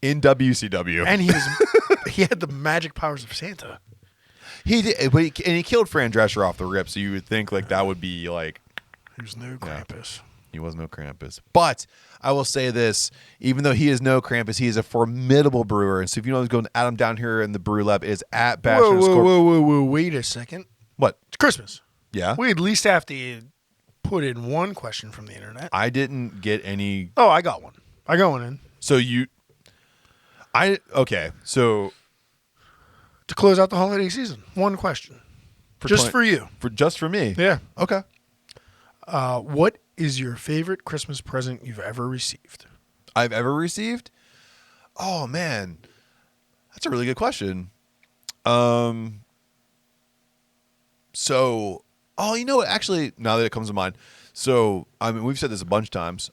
[SPEAKER 2] In WCW.
[SPEAKER 1] And he had the magic powers of Santa.
[SPEAKER 2] He did, but he killed Fran Drescher off the rip, so you would think like that would be like.
[SPEAKER 1] He was no Krampus.
[SPEAKER 2] He was no Krampus. But I will say this, even though he is no Krampus, he is a formidable brewer. And so if you know, go and add him down here in the brew lab is at Bash.
[SPEAKER 1] Whoa, wait a second.
[SPEAKER 2] What?
[SPEAKER 1] It's Christmas.
[SPEAKER 2] Yeah.
[SPEAKER 1] We at least have to put in one question from the internet.
[SPEAKER 2] I didn't get any.
[SPEAKER 1] Oh, I got one. I got one in.
[SPEAKER 2] So so
[SPEAKER 1] to close out the holiday season, one question. For you.
[SPEAKER 2] Just for me?
[SPEAKER 1] Yeah.
[SPEAKER 2] Okay.
[SPEAKER 1] What is your favorite Christmas present you've ever received?
[SPEAKER 2] I've ever received? Oh, man. That's a really good question. You know what? Actually, now that it comes to mind. So, I mean, we've said this a bunch of times.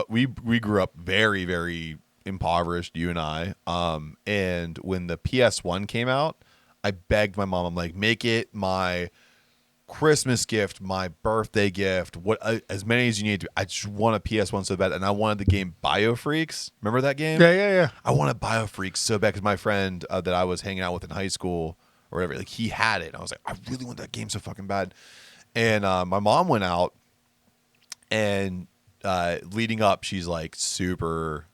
[SPEAKER 2] We grew up very, very impoverished, you and I. And when the PS1 came out, I begged my mom, I'm like, make it my Christmas gift, my birthday gift, as many as you need to. I just want a PS1 so bad, and I wanted the game BioFreaks. Remember that game?
[SPEAKER 1] Yeah.
[SPEAKER 2] I wanted BioFreaks so bad because my friend that I was hanging out with in high school or whatever, like he had it. And I was like, I really want that game so fucking bad. And my mom went out And leading up, she's like super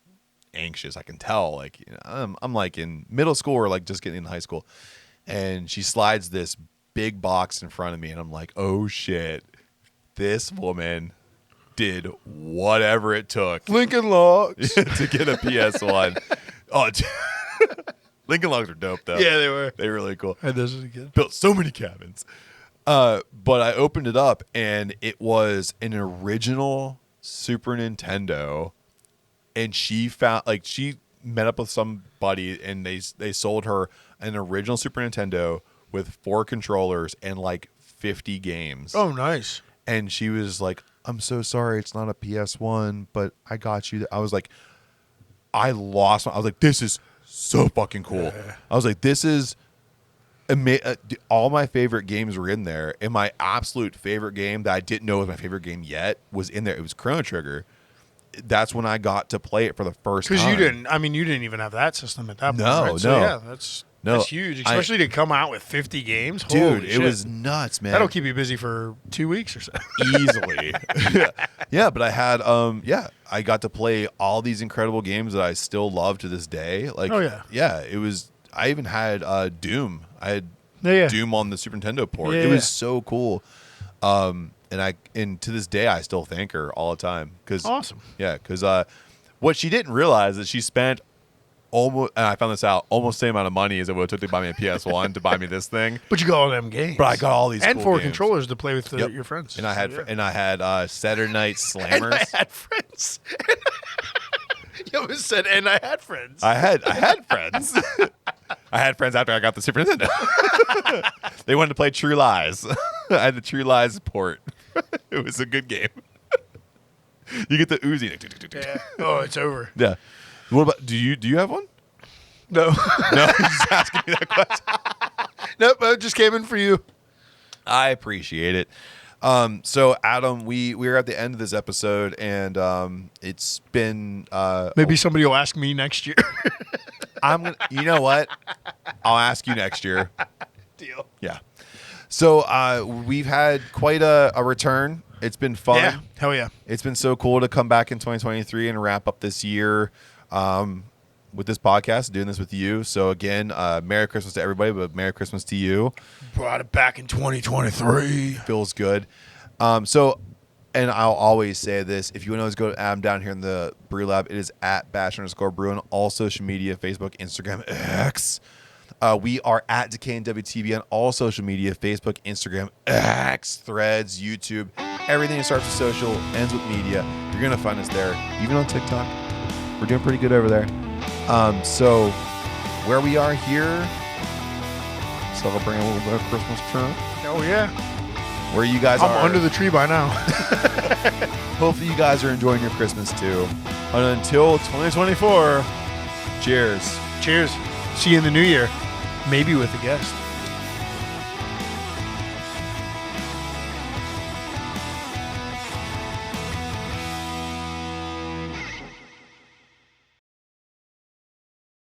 [SPEAKER 2] anxious. I can tell. Like, you know, I'm like in middle school or like just getting in high school, and she slides this big box in front of me, and I'm like, oh shit, this woman did whatever it took
[SPEAKER 1] Lincoln Logs
[SPEAKER 2] to get a PS1. Oh, Lincoln Logs are dope though.
[SPEAKER 1] Yeah, they were.
[SPEAKER 2] They were really cool.
[SPEAKER 1] And this is good.
[SPEAKER 2] Built so many cabins. But I opened it up, and it was an original Super Nintendo. And she met up with somebody, and they sold her an original Super Nintendo with 4 controllers and like 50 games.
[SPEAKER 1] Oh, nice.
[SPEAKER 2] And she was like, I'm so sorry, it's not a PS1, but I got you. I was like, I was like, this is so fucking cool. Yeah. I was like, this is all my favorite games were in there, and my absolute favorite game that I didn't know was my favorite game yet was in there. It was Chrono Trigger. That's when I got to play it for the first time.
[SPEAKER 1] Because you didn't even have that system at that point.
[SPEAKER 2] No,
[SPEAKER 1] right?
[SPEAKER 2] no.
[SPEAKER 1] So, yeah, that's huge, especially to come out with 50 games.
[SPEAKER 2] Dude,
[SPEAKER 1] Holy
[SPEAKER 2] it
[SPEAKER 1] shit.
[SPEAKER 2] was nuts, man.
[SPEAKER 1] That'll keep you busy for 2 weeks or so.
[SPEAKER 2] Easily. Yeah, but I had I got to play all these incredible games that I still love to this day. Like,
[SPEAKER 1] oh yeah.
[SPEAKER 2] Yeah, it was. I even had Doom. I had Doom on the Super Nintendo port.
[SPEAKER 1] Yeah,
[SPEAKER 2] it was so cool. And to this day I still thank her all the time.
[SPEAKER 1] Awesome.
[SPEAKER 2] Yeah, because what she didn't realize is she spent almost, and I found this out, almost the same amount of money as it would have took to buy me a PS1 to buy me this thing.
[SPEAKER 1] But you got all them games.
[SPEAKER 2] But I got all these
[SPEAKER 1] and
[SPEAKER 2] cool
[SPEAKER 1] 4
[SPEAKER 2] games.
[SPEAKER 1] controllers to play with your friends.
[SPEAKER 2] And I had Saturday Night Slammers.
[SPEAKER 1] And I had friends. You almost said, and I had friends.
[SPEAKER 2] I had friends. I had friends after I got the Super Nintendo. They wanted to play True Lies. I had the True Lies port. It was a good game. You get the Uzi.
[SPEAKER 1] Yeah. Oh, it's over.
[SPEAKER 2] Yeah. What about do you have one?
[SPEAKER 1] No.
[SPEAKER 2] No, he's just asking me that question.
[SPEAKER 1] Nope, I just came in for you.
[SPEAKER 2] I appreciate it. So Adam, we're at the end of this episode, and it's been
[SPEAKER 1] maybe somebody will ask me next year.
[SPEAKER 2] You know what? I'll ask you next year.
[SPEAKER 1] Deal.
[SPEAKER 2] Yeah. So we've had quite a return. It's been fun.
[SPEAKER 1] Yeah. Hell yeah.
[SPEAKER 2] It's been so cool to come back in 2023 and wrap up this year with this podcast, doing this with you. So again, Merry Christmas to everybody, but Merry Christmas to you.
[SPEAKER 1] Brought it back in 2023.
[SPEAKER 2] Feels good. And I'll always say this, if you want to always go to Adam down here in the Brew Lab, it is at @bash_brew on all social media, Facebook, Instagram, X. We are at Decay and WTB on all social media, Facebook, Instagram, X, Threads, YouTube. Everything that starts with social, ends with media. You're going to find us there. Even on TikTok. We're doing pretty good over there. So where we are here, celebrating a little bit of Christmas turn.
[SPEAKER 1] Oh, yeah.
[SPEAKER 2] Where you guys are.
[SPEAKER 1] I'm under the tree by now.
[SPEAKER 2] Hopefully you guys are enjoying your Christmas too. And until 2024, cheers.
[SPEAKER 1] Cheers. See you in the new year. Maybe with a guest.